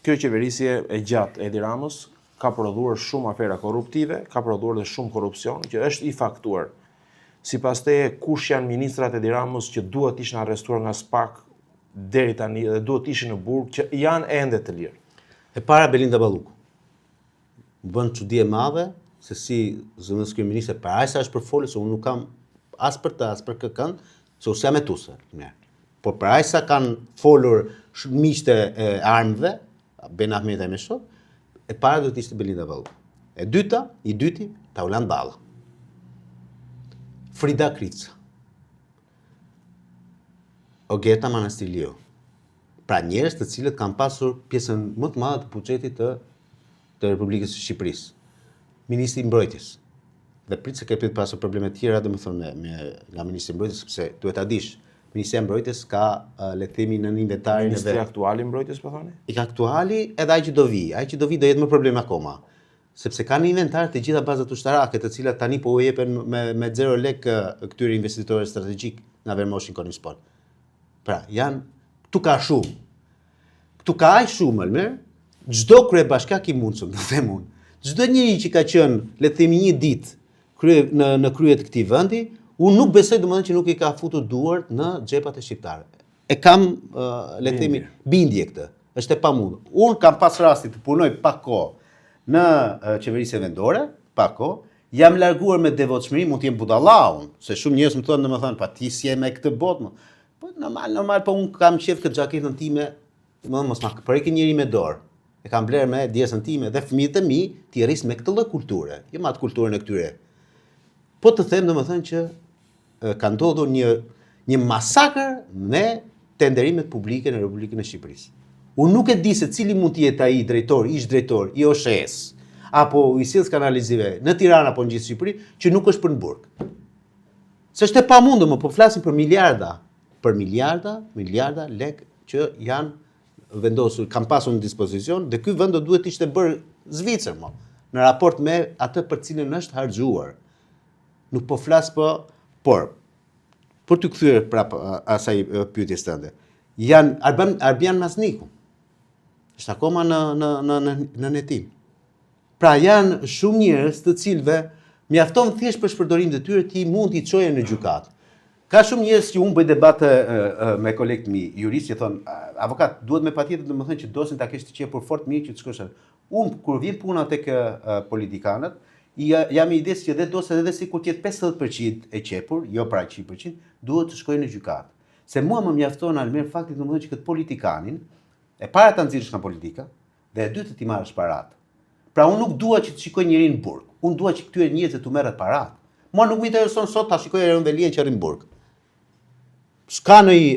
kjo qeverisje e gjatë Edi Ramës ka prodhuar shumë afera korruptive, ka prodhuar dhe shumë korrupsion, që është i faktuar. Sipas teje, kush janë ministrat e Edi Ramës që duhet ishin arrestuar nga SPAK deri tani dhe duhet ishin në burg, që janë ende të lirë? E para Belinda Balluku. Bën çudi e madhe se si zëvendës kryeministre para sa është për folë, se unë nuk kam as për të, as për kë kënd, se unë jam etuse. Por para sa kanë folur miqtë e armëve, Ben Ahmeta e Meshot, e para do të ishte Belinda Balluku. I dyti, Taulan Balla. Frida Krica, Ogeta Manastirliu. Pra njerëz të cilët kanë pasur pjesën më të madhe të buxhetit të Republikës së Shqipërisë. Ministri i Mbrojtjes. Dhe prit se ke pasur probleme të tjera domethënë nga Ministri i Mbrojtjes, sepse duhet ta dish, Ministria e Mbrojtjes ka le të themi në inventarin e Ministri aktuali i Mbrojtjes po thoni? I aktuali edhe ai që do vi. Ai që do vi do jetë më problem akoma. Sepse kanë inventar të gjitha bazat ushtarake, të cilat tani po u jepen me 0 lek këtyre investitorëve strategjik nga Vermoshin Konispol. Pra, këtu ka shumë. Këtu ka aq shumë, Almer, çdo kryebashkiak i mundshëm, do them unë. Çdo njeri që ka qenë, le të themi, një ditë në krye të këtij vendi, unë nuk besoj domethënë që nuk i ka futur duart në xhepat e shqiptarëve. E kam, le të themi, bindje këtë. Është e pamundur. Unë kam pas rasti të punoj pak kohë në qeverisje vendore, pa kohë, jam larguar me devotshmëri, mund të jem budallau, se shumë njerëz më thonë domethënë, pa ti si je me këtë botë. Po normal, po unë kam qef këtë xhaketën time, domethënë mos ma prek njëri me dorë. E kam bler me djesën time dhe fëmijët e mi ti rris me këtë lloj kulture, jo me atë kulturën e këtyre. Po të them domethënë që ka ndodhur një masakër me tenderimet publike në Republikën e Shqipërisë. Unë nuk e di se cili mund të jetë ai drejtor, ish drejtor, i OSHE-s, apo i sjellës kanalizive në Tiranë apo në gjithë Shqipërinë, që nuk është për në burg. Se është e pamundur, po flasim për miliarda lek që janë vendosur, kanë pasur në dispozicion, dhe ky vend do duhet ishte bërë Zvicër, në raport me atë për cilën është harxuar. Nuk po flas por të kthyer prapë asaj pyetjes tënde. Arbian Masniku është akoma në netim. Pra janë shumë njerëz të cilëve mjafton thjesht për shpërdorim të tyre ti mund t'i çojë në gjykatë. Ka shumë njerëz që unë bëj debate me kolegët mi, juristë që thonë, avokat, duhet me patjetër domethënë që dosin ta kesh të qepur fort mirë që të shkosh. Unë kur vjen puna tek politikanët, jam i idesë që dhe dosat edhe sikur të jetë 50% e qepur, jo pra 100%, duhet të shkojnë në gjykatë. Se mua më mjafton Almer fakti domethënë që këtë politikanin e para ta nxirrësh nga politika dhe e dytë ti marrësh paratë. Pra unë nuk dua që të shikoj njërin në burg. Unë dua që këtyre njerëzve të merret paratë. Mua nuk më intereson sot ta shikoj Erion Velien që rrin në burg. S'ka ndonjë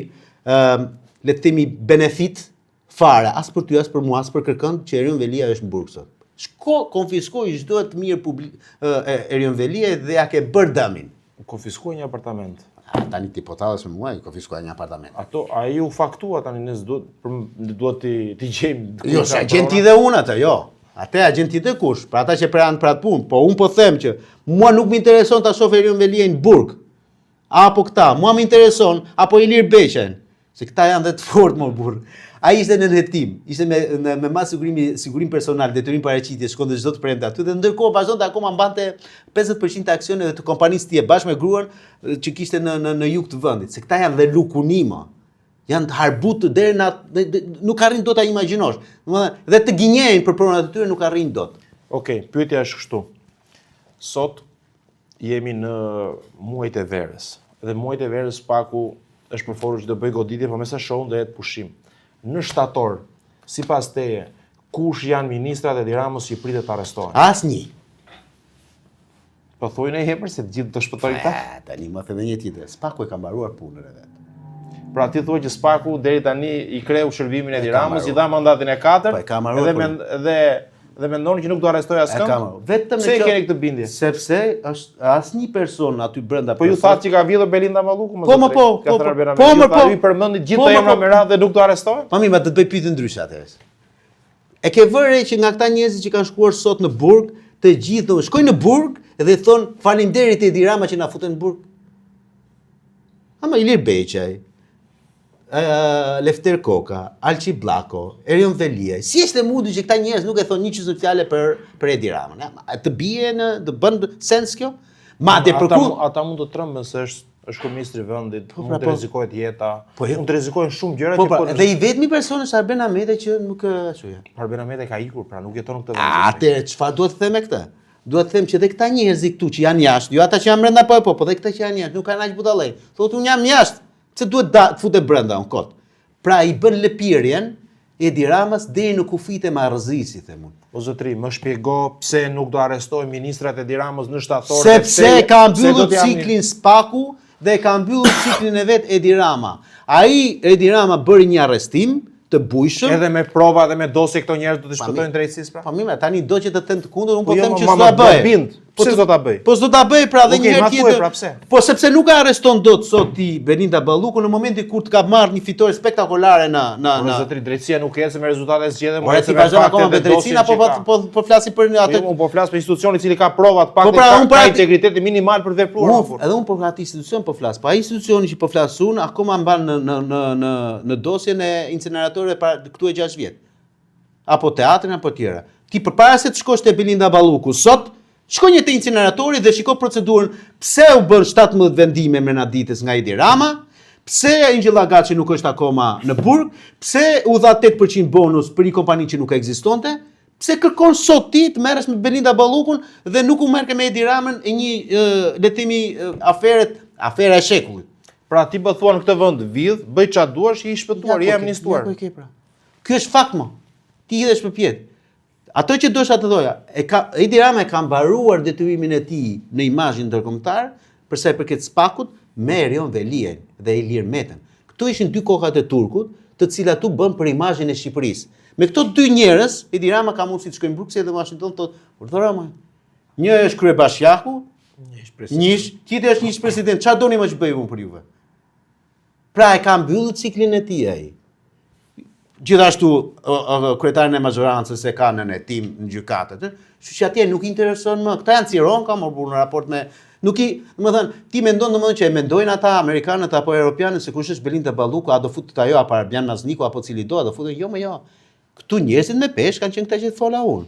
le të themi benefit fare as për ty as për mua as për kërkën që Erion Velia është në burg sot. Shko konfiskoj çdo të mirë publik Erion Velia dhe ja ke bër dëmin. Konfiskuaj një apartament. Tani ti po tallesh me mua, i konfiskuaj një apartament. Ai u faktua tani ne duhet t'i gjejmë. Jo, se agjenti dhe unë atë, jo. Atë agjenti të kush? Pra ata që pranë për atë punë, po unë po them që mua nuk më intereson ta shoh Erion Velia në burg. Apo këta, mua më intereson apo Ilir Beqen, se këta janë dhe të fortë më burg. Ai ishte në hetim, ishte me mas sigurim personal, detyrim paraqitje, shkonte çdo të premte aty dhe ndërkohë vazhdonte akoma mbante 50% të aksioneve të kompanisë tje bashkë me gruan që kishte në jug të vendit. Se këta janë dhe lukunima. Janë të harbutë deri nuk arrin dot ta imagjinosh. Domethënë dhe të gënjejnë për pronat e tyre nuk arrin dot. Okej, pyetja është kështu. Sot jemi në muajt e verës. Dhe muajt e verës paku është përfolur që do bëj goditje, por me sa shohun do jetë pushim. Në shtator, sipas teje, kush janë ministrat e Edi Ramës që i pritet të arrestohen? Asnjë. Po thojnë e hemër se të gjithë të shpëtojnë ta. Tani më the edhe një tjetër. Spaku e ka mbaruar punën e vet. Pra ti thua që Spaku deri tani i kreu shërbimin e Tiranës, i dha mandatin e 4, Po e ka mbaruar. dhe mendoni që nuk do arrestoj askënd? Vetëm Pse keni këtë bindje? Sepse është asnjë person aty brenda. Po ju thatë që ka vjedhur Belinda Malluku më Po, ju përmendni gjithë të emra me radhë dhe nuk do arrestohen? Po mirë, ma të bëj pyetje ndryshe atëherë. E ke vëre që nga këta njerëz që kanë shkuar sot në burg, të gjithë shkojnë në burg dhe thon faleminderit Edi Rama që na futën në burg. Ama Ilir Beqaj, Lefter Koka, Alçi Bllako, Erion Veliaj. Si është e mundur që këta njerëz nuk e thon një çështë fjalë për Edi Ramën? Të bie të bën sens kjo? Madje për ata mund të trembën se është kryeministri i vendit, mund të rrezikohet jeta, mund të rrezikohen shumë gjëra që dhe i vetmi person është Arben Ahmeti që nuk ashtu ja. Arben Ahmeti ka ikur, pra nuk jeton në këtë vend. Atëherë çfarë duhet të them me këtë? Duhet të them që dhe këta njerëz këtu që janë jashtë, jo ata që janë brenda po dhe këta që janë jashtë, nuk kanë as budallë. Thotë unë jam jashtë, pse duhet të futet brenda unë kot. Pra i bën lëpirjen Edi Ramës deri në kufit e marrëzisi, them unë. O zotri, më shpjego pse nuk do arrestoj ministrat e Edi Ramës në shtator. Sepse ka mbyllur ciklin Spaku dhe ka mbyllur ciklin e vet Edi Rama. Ai Edi Rama bëri një arrestim të bujshëm. Edhe me prova dhe me dosje këto njerëz do të shpëtojnë drejtësisë pra. Po mirë, tani do që të them të kundër, unë po them që s'do ta bëj. Pse s'do ta bëj? Po s'do ta bëj pra dhe një herë tjetër. Pra pse? Po sepse nuk e arreston dot sot ti Belinda Balluku në momentin kur të ka marrë një fitore spektakolare në Po zotri, drejtësia nuk ecë me rezultate zgjedhje, por ecë me fakte të drejtësina po flasim për atë. Unë po flas për institucion i cili ka prova të paktë ka integritet minimal për vepruar. Edhe unë po për atë institucion po flas. Pa institucioni që po flas unë akoma mban në dosjen e inceneratorit këtu e 6 vjet. Apo teatrin apo tjera. Ti përpara se të shkosh te Belinda Balluku sot, shko një te inceneratori dhe shiko procedurën pse u bën 17 vendime mrena ditës nga Edi Rama, pse Angela Gaçi nuk është akoma në burg, pse u dha 8% bonus për një kompani që nuk ekzistonte, pse kërkon sot ti të merresh me Belinda Ballukun dhe nuk u merr me Edi Ramën e një le të themi afera e shekullit. Pra ti po thua në këtë vend vidh, bëj çfarë duash, i shpëtuar, i amnistuar. Ky është fakt më. Ti hidhesh përpjet. Ato që dosha të thoja, Edi Rama e ka mbaruar detyrimin e tij në imazhin ndërkombëtar, për sa i përket Spakut, me Erion Veliaj dhe Ilir Metën. Këto ishin dy kokat e turkut, të cilat u bën për imazhin e Shqipërisë. Me këto dy njerëz, Edi Rama ka mundësi të shkojë në Bruksel dhe Washington thotë, "Urdhëro më. Një është kryebashkiaku, tjetri është një president. Çfarë doni më që bëj unë për juve?" Pra e ka mbyllur ciklin e tij ai. Gjithashtu kryetarin e majorancës e ka nën e tim në gjykatë, kështu që atje nuk intereson më. Këta janë ciron, kam marrë në raport me domethënë ti mendon domethënë që e mendojnë ata amerikanët apo europianët se kush është Belinda Balluku, a do futet ajo apo Arbian Nazniku apo cili do futen, jo më jo. Këtu njerëzit me peshë kanë qenë këta që thola unë.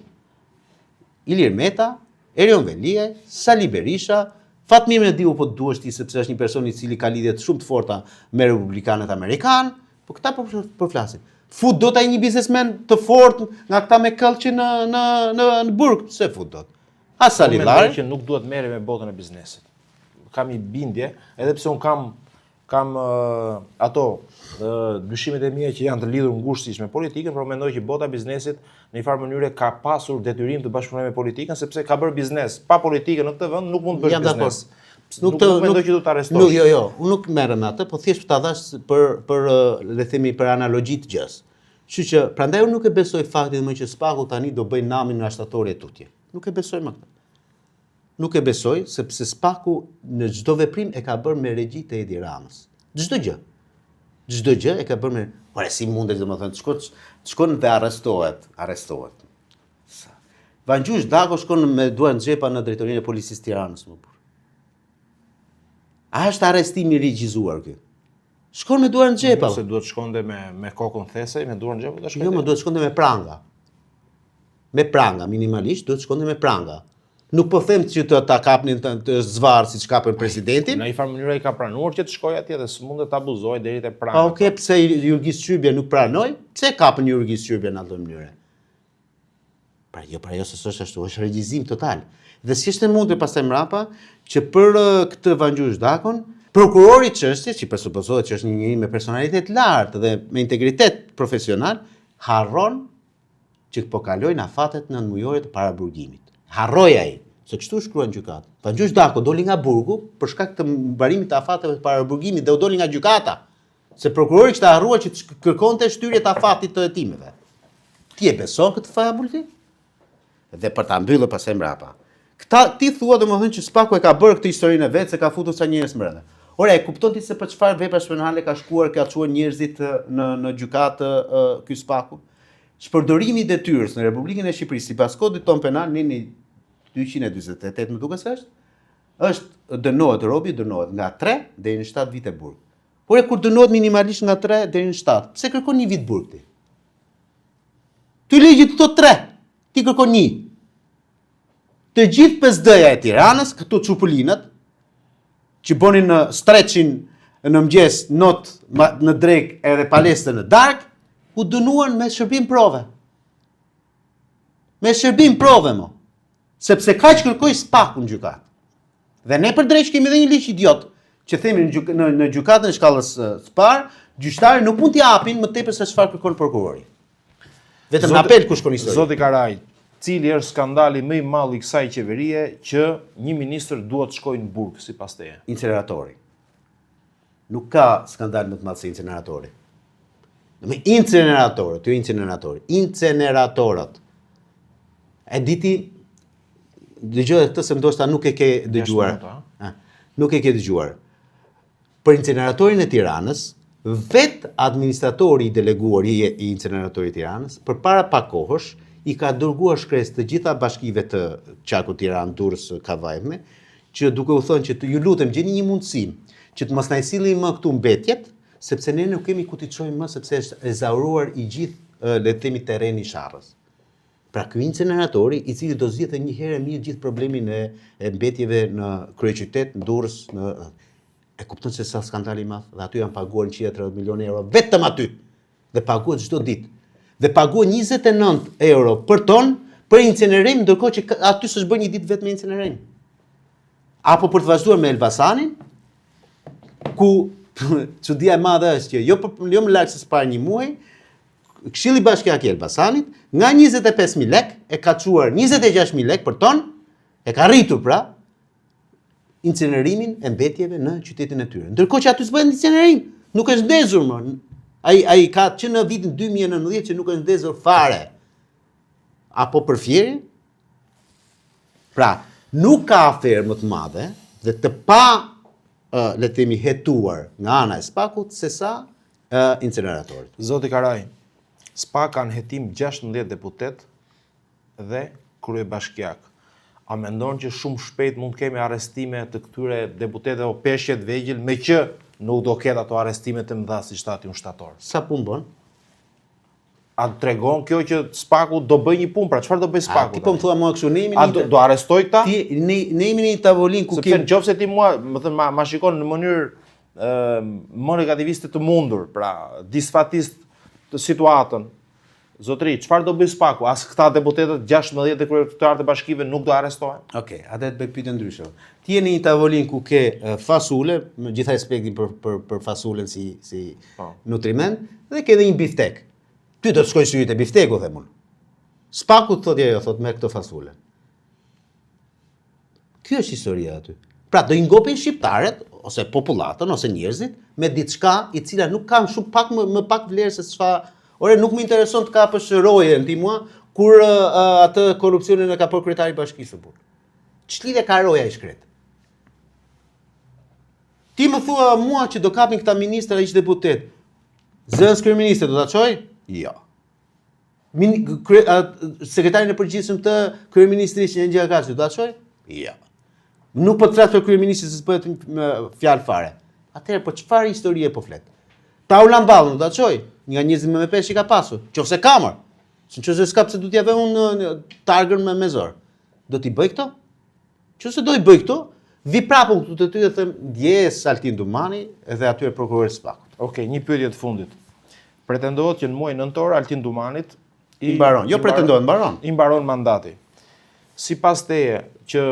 Ilir Meta, Erion Veliaj, Sali Berisha, Fatmir Mediu po duhesh ti sepse është një person i cili ka lidhje shumë të forta me republikanët amerikan, po këta po flasin. Fut dot ai një biznesmen të fortë nga këta me këllçi në burg, pse fut dot? Asali Llari që nuk duhet merre me botën e biznesit. Kam një bindje, edhe pse un kam ato dyshimet e mia që janë të lidhur ngushtisht me politikën, por mendoj që bota e biznesit në një farë mënyrë ka pasur detyrim të bashkëpunojë me politikën sepse ka bërë biznes. Pa politikën në këtë vend nuk mund të bësh biznes. Nuk mendoj që do të arrestosh. Jo, unë nuk merrem me atë, po thjesht ta dash për le themi për analogji të gjës. Kështu që prandaj unë nuk e besoj faktin më që Spaku tani do bëj namin në ashtatori e tutje. Nuk e besoj më këtë. Nuk e besoj sepse Spaku në çdo veprim e ka bërë me regji të Edi Ramës. Çdo gjë. Çdo gjë e ka bërë me, por si mundet domethënë shkon dhe arrestohet. Vangjush Dako shkon me duar në xhepa në drejtorinë e policisë Tiranës më. A është arrestim i regjizuar ky? Shkon me duar në xhepa. Se duhet shkonte me kokën thesej, me duar në xhep, do shkonte. Jo, më duhet shkonte me pranga. Me pranga, minimalisht duhet shkonte me pranga. Nuk po them që të ta kapnin të zvarr siç kapën presidentin. Në një farë mënyrë ai ka pranuar që të shkojë atje dhe s'mundet ta abuzojë deri te pranga. Okej, pse Jurgis Qyrbja nuk pranoi? Pse kapën Jurgis Qyrbja në atë mënyrë? Pra jo se s'është ashtu, është regjizim total. Dhe si është e mundur pastaj mrapa që për këtë Vangjush Dakon, prokurori i çështjes, që presupozohet që është një njeri me personalitet lartë dhe me integritet profesional, harron që po kalojnë afatet 9 mujore të paraburgimit. Harroi ai. Se kështu shkruan gjykatë. Pangjush Dako doli nga burgu për shkak të mbarimit të afateve të paraburgimit dhe u doli nga gjykata. Se prokurori kishte harruar që të kërkonte shtyrje të afatit të hetimeve. Ti e beson këtë fabul ti? Dhe për ta mbyllur pastaj mbrapa. Ti thua domethënë që Spaku e ka bërë këtë historinë e vet se ka futur sa njerëz brenda. Ora, e kupton ti se për çfarë veprash penale ka shkuar ka çuar njerëzit në gjykatë ky Spaku? Shpërdorimi i detyrës në Republikën e Shqipërisë sipas kodit ton penal nini 248 më duket se është dënohet robi dënohet nga 3 deri në 7 vite burg. Por kur dënohet minimalisht nga 3 deri në 7, pse kërkon 1 vit burg ti? Ty legji të 3, ti kërkon 1. Të gjithë PSD-ja e Tiranës, këto çupulinat që bonin në streçin në mëngjes, not në drek edhe palestër në darkë, u dënuan me shërbim prove. Me shërbim prove mo. Sepse kaq kërkoi Spaku në gjykatë. Dhe ne për drejt kemi edhe një ligj idiot që themi në gjykatën e shkallës së parë, gjyqtarët nuk mund t'i japin më tepër se çfarë kërkon prokurori. Vetëm në apel ku shkon historia. Zoti Karaj, cili është skandali më i madh i kësaj qeverie që një ministër duhet të shkojë në burg sipas teje? Incineratori. Nuk ka skandal më të madh se incineratori. Me incineratorët, incineratorët. E diti, dëgjoj këtë se ndoshta nuk e ke dëgjuar. Nuk e ke dëgjuar. Për inceneratorin e Tiranës, vet administratori i deleguar i inceneratorit të Tiranës, përpara pak kohësh, i ka dërguar shkresë të gjitha bashkive të Qarku Tiranë, Durrës, Kavajme, që duke u thënë që ju lutem gjeni një mundësi që të mos na sillni më këtu mbetjet, sepse ne nuk kemi ku t'i çojmë më sepse është ezauruar i gjithë le të themi terreni i Sharrës. Pra ky incineratori i cili do zgjidhte një herë mirë gjithë problemin e mbetjeve në kryeqytet, në Durrës, e kupton se sa skandal i madh dhe aty janë paguar 130 milionë euro vetëm aty. Dhe paguhet çdo ditë. Dhe paguhet 29 euro për ton për incinerim, ndërkohë që aty s'është bërë një ditë vetëm me incinerim. Apo për të vazhduar me Elbasanin, ku çudia e madhe është që jo më larg se para një muaji, Këshilli Bashkiak i Elbasanit nga 25.000 lek e ka çuar 26.000 lek për ton, e ka rritur pra incinerimin e mbetjeve në qytetin e tyre. Ndërkohë që aty s'bëhet incinerim, nuk është ndezur më. Ai ka që në vitin 2019 që nuk është ndezur fare. Apo përfjeri? Pra, nuk ka aferë më të madhe dhe të pa le të themi hetuar nga ana e Spakut se sa incineratorit. Zoti Karaj, SPA kanë hetim 16 deputet dhe kryebashkiak. A mendon që shumë shpejt mund kemi arrestime të këtyre deputetëve o peshjet vegjël me që nuk do ketë ato arrestime të mëdha si shtati ushtator? Sa punë bën? A tregon kjo që Spaku do bëj një punë, pra çfarë do bëj Spaku? Ti po më thua mua kështu, ne jemi do arrestoj këta? Ne jemi në një tavolinë ku kemi nëse ti mua, më thënë ma shikon në mënyrë më negativiste të mundur, pra disfatist të situatën. Zotëri, çfarë do bëj Spaku? As këta deputetët 16 të kryetarët e bashkive nuk do arrestohen? Okej, atë të bëj pyetje ndryshe. Ti je në një tavolinë ku ke fasule, me gjitha respektin për fasulen si nutriment, dhe ke edhe një biftek. Ty do të shkojnë syrit e bifteku, them unë. Spaku thotë ajo, thotë me këtë fasule. Ky është historia aty. Pra do i ngopin shqiptarët ose popullatën ose njerëzit me diçka i cila nuk ka më pak vlerë se çfarë. Ore, nuk më intereson të kapësh roje në ti mua, kur atë korupcionin e ka për kryetari i Bashkisë së Burg. Ç'lidhje ka roja i shkret? Ti më thua mua që do kapin këta ministra ish deputet. Zënës kryeministri do ta çoj? Jo. Sekretarin e përgjithshëm të kryeministrisë që Gjia Gaçi do ta çoj? Jo. Nuk po të flas për kryeministrin se s'bëhet fjalë fare. Atëherë po çfarë historie po flet? Paula Mballën do ta çoj? Nga 20 me peshë ka pasur, qofse kamër. Nëse s'ka pse do t'i javë unë targën me zor. Do t'i bëj këto? Nëse do i bëj këto, vi prapë këtu te ty dhe them ndjes Altin Dumani edhe aty prokurori Spakut. Okej, një pyetje të fundit. Pretendohet që në muajin nëntor Altin Dumanit i mbaron, jo pretendohet, mbaron. I mbaron mandati. Sipas teje që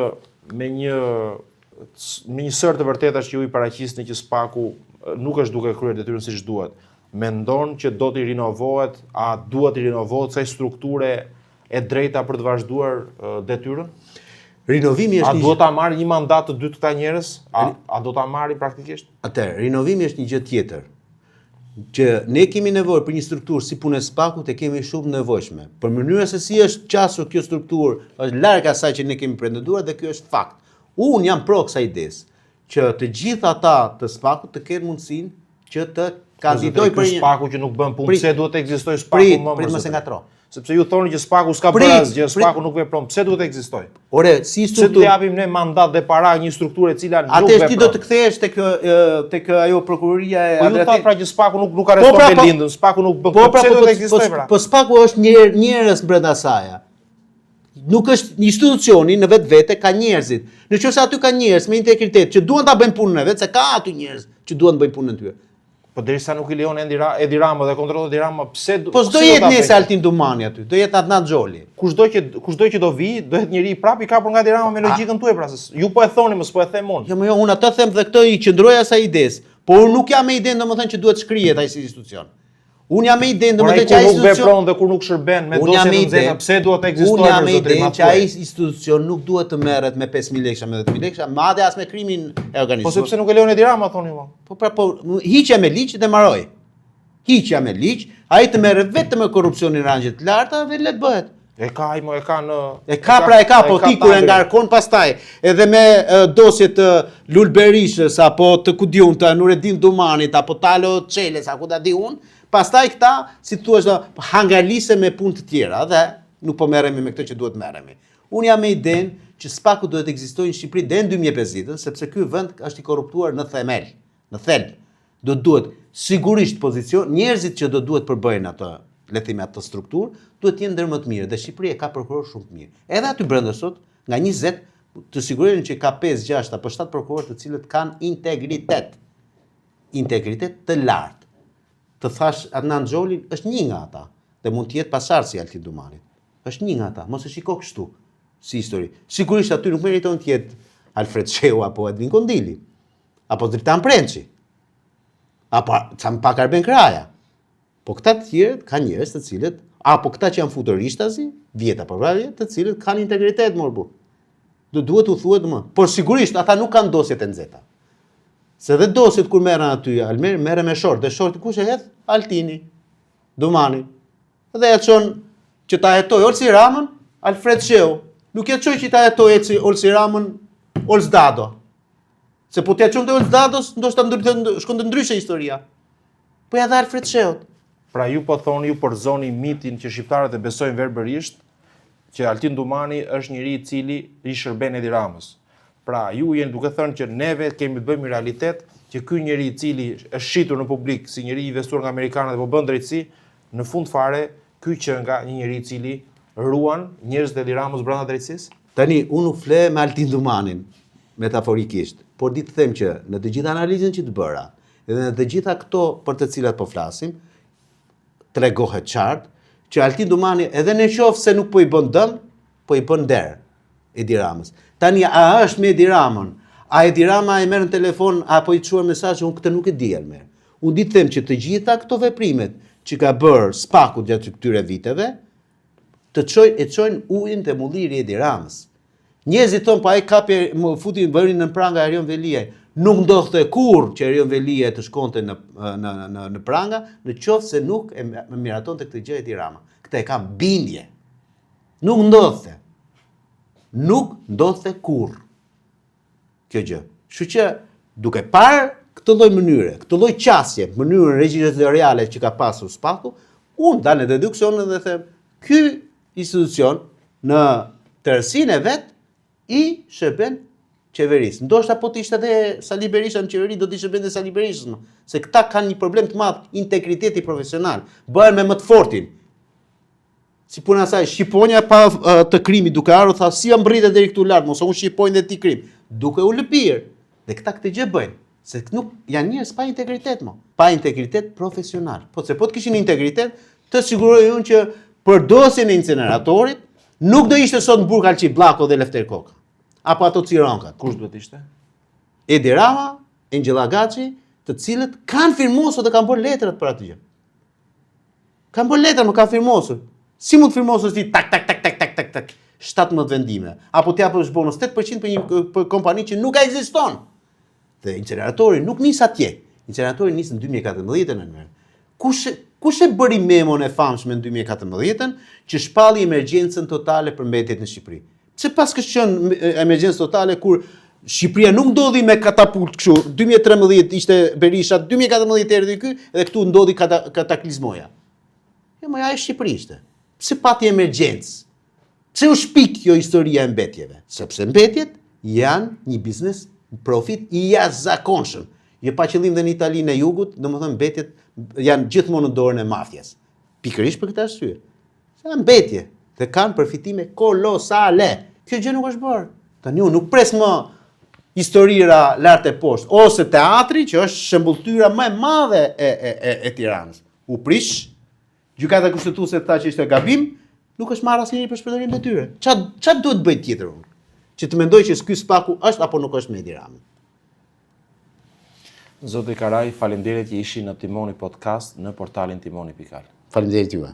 me një sër të vërtetash që ju i paraqisni që Spaku nuk është duke kryer detyrën siç duhet. Mendon që do t'i rinovohet, a duhet t'i rinovohet kësaj strukture e drejta për të vazhduar detyrën? Rinovimi A është duhet ta marrë një mandat të dy të këta njerëz? A do ta marrin praktikisht? Atëherë, rinovimi është një gjë tjetër. Që ne kemi nevojë për një strukturë si punë e SPAK-ut e kemi shumë nevojshme. Për mënyra se si është qasur kjo strukturë, është larg asaj që ne kemi pretenduar dhe kjo është fakt. Unë jam pro kësaj idesë që të gjithë ata të SPAK-ut të kenë mundësinë që të kandidojnë për një SPAK-u që nuk bën punë, pse duhet të ekzistojë SPAK-u më? Prit mos e ngatro. Sepse ju thoni që SPAK-u s'ka bërë asgjë, SPAK-u nuk vepron, pse duhet të ekzistojë? Ore, si Pse strukturë do japim ne mandat dhe para një strukture e cila nuk vepron? Atë ti do të kthehesh tek ajo prokuroria e Po ju thot pra që SPAK-u nuk arreston Belindën, SPAK-u nuk bën. Pse do të ekzistojë pra? Po SPAK-u është njerëz brenda saj. Nuk është një institucioni në vetvete, ka njerëzit. Nëse aty ka njerëz me integritet që duan ta bëjnë punën e vet, se ka aty njerëz që duan të bëjnë punën e tyre. Po derisa nuk i lejon Edi Rama dhe kontrollon Edi Rama, pse do? Po s'do jetë nesër Altin Dumani aty, do jetë Adnan Xholi. Kushdo që do vi, do jetë njëri prapë i kapur nga Edi Rama me logjikën tuaj pra. Ju po e thoni, mos po e them unë. Jo, unë atë them dhe këtë i qëndroj asaj idesë, por unë nuk jam me idenë domethënë që duhet shkrihet ai si institucion. Unë jam me idenë domethënë që ai institucion nuk vepron dhe kur nuk shërben me dosje të nxehta, pse duhet të ekzistojë? Unë jam me idenë që ai institucion nuk duhet të merret me 5.000 lekë me 10.000 lekë, madje as me krimin e organizuar. Po sepse nuk e lejon Edi Rama thoni më. Po hiqja me ligj dhe mbaroj. Hiqja me ligj, ai të merret vetëm me korrupsionin rangje të larta dhe le të bëhet. E ka ai, e ka në... E ka, po ti kur e ngarkon pastaj, edhe me dosje të Lul Berishës, apo të kudiun të Nureddin Dumanit, apo Talo Çeles, apo da di unë, pastaj këta, si thua, hangalise me punë të tjera, dhe nuk po merremi me këtë që duhet merremi. Unë jam me idenë që SPAK-u duhet të ekzistojë në Shqipëri deri në 2050, sepse ky vend është i korruptuar në themel, në thelb. Do duhet sigurisht pozicion, njerëzit që do duhet përbëjnë atë, le të themi atë strukturë, duhet të jenë ndër më të mirë dhe Shqipëria ka prokuror shumë të mirë. Edhe aty brenda sot, nga 20 të sigurohen që ka 5, 6 apo 7 prokurorë të cilët kanë integritet. Integritet të lartë. Të thash Adnan Xholi është një nga ata dhe mund të jetë pasardhës i Altin Dumanit. Është një nga ata, mos e shiko kështu si histori. Sigurisht aty nuk meriton të jetë Alfred Sheu apo Edvin Kondili, apo Dritan Prençi, apo Campak Arben Kraja. Po këta të tjerë ka njerëz të cilët, apo këta që janë futurishtazi, vjet apo vrarje, të cilët kanë integritet morbu. Do duhet u thuhet më. Por sigurisht ata nuk kanë dosjet e nxehta. Se dhe dosjet kur merren aty, merren me short, dhe shorti kush e hedh? Altini, Dumani. Dhe e çon që ta hetoj Olsi Ramën, Alfred Sheu. Nuk e çoj që ta hetoj Olsi Ramën, Olsdado. Se po t'ja çonte Olsdados, ndoshta shkonte ndryshe historia. Po ja dha Alfred Sheut. Pra ju po thoni, ju përzoni mitin që shqiptarët e besojnë verbërisht që Altin Dumani është njëri i cili i shërben Edi Ramës. Pra ju jeni duke thënë që neve kemi të bëjmë realitet që ky njeri i cili është shitur në publik si njeri i investuar nga amerikanët dhe po bën drejtësi, në fund fare ky që nga një njeri i cili ruan njerëz të Edi Ramës brenda drejtësisë? Tani unë nuk fle me Altin Dumanin metaforikisht, por di të them që në të gjitha analizën që të bëra, edhe në të gjitha këto për të cilat po flasim, tregohet qartë që Altin Dumani edhe në qoftë se nuk po i bën dëm, po i bën der Edi Ramës. Tani a është me Edi Ramën? A Edi Rama e merr në telefon apo i çuar mesazh? Unë këtë nuk e di Elmer. Unë di të them që të gjitha këto veprimet që ka bërë SPAK-u gjatë këtyre viteve, të çojnë ujin te mulliri Edi Ramës. Njerëzit thonë pa ai kapi futi bërin në pranga Erion Veliaj. Nuk ndodhte kurrë që Erion Veliaj të shkonte në pranga, në qoftë se nuk e miratonte këtë gjë Edi Rama. Këtë e kam bindje. Nuk ndodhte. Nuk ndodhte kurrë kjo gjë. Kështu që duke parë këtë lloj mënyre, këtë lloj qasje, mënyrën regjitoriale që ka pasur SPAK-u, unë dalë në deduksionin dhe them, ky institucion në tërësinë e vet i shërben qeverisë. Ndoshta po të ishte edhe Sali Berisha në qeveri, do të shërben dhe Sali Berishës, se këta kanë një problem të madh, integriteti profesional, bëhen me më të fortin. Si puna saj, shqiponja pa të krimi duke ardhur tha si jam mbritet deri këtu lart, mos unë shqiponjë dhe ti krim, duke u lëpir. Dhe këta këtë gjë bëjnë, se nuk janë njerëz pa integritet mo, pa integritet profesional. Po se po të kishin integritet, të siguroj unë që për dosjen e inceneratorit nuk do ishte sot në burg Alçi Bllako dhe Lefter Koka. Apo ato Cironkat. Kush duhet ishte? Edi Rama, Angela Gaçi, të cilët kanë firmosur dhe kanë bërë letrat për atë gjë. Kanë bërë letrat, më kanë firmosur. Si mund të firmosur ti tak tak tak tak tak tak tak. 17 vendime, apo t'japësh bonus 8% për një kompani që nuk ekziston. Dhe incineratori nuk nis atje. Incineratori nis në 2014 Kush e bëri memon e famshme në 2014 që shpalli emergjencën totale për mbetjet në Shqipëri? Pse pas kështë qenë emergjencë totale kur Shqipëria nuk ndodhi me katapult kështu, 2013 ishte Berisha, 2014 erdhi ky dhe këtu ndodhi kataklizmoja. Jo, më ja e Shqipëri ishte. Pse pati emergjencë? Pse u shpik kjo historia e mbetjeve? Sepse mbetjet janë një biznes profit i jashtëzakonshëm. Jo pa qëllim dhe në Italinë e Jugut, domethënë mbetjet janë gjithmonë në dorën e mafjes. Pikërisht për këtë arsye. Se janë mbetje dhe kanë përfitime kolosale. Kjo gjë nuk është bërë. Tani unë nuk pres më historira lart e poshtë ose teatri që është shembulltyra më e madhe e Tiranës. U prish, gjykata kushtetuese tha që ishte gabim, nuk është marrë asnjëri për shpërndarim detyre. Ç'a duhet bëj tjetër unë? Që të mendoj që ky spaku është apo nuk është me Edi Ramën. Zoti Karaj, faleminderit që ishi në Timoni Podcast në portalin timoni.al. Faleminderit juve.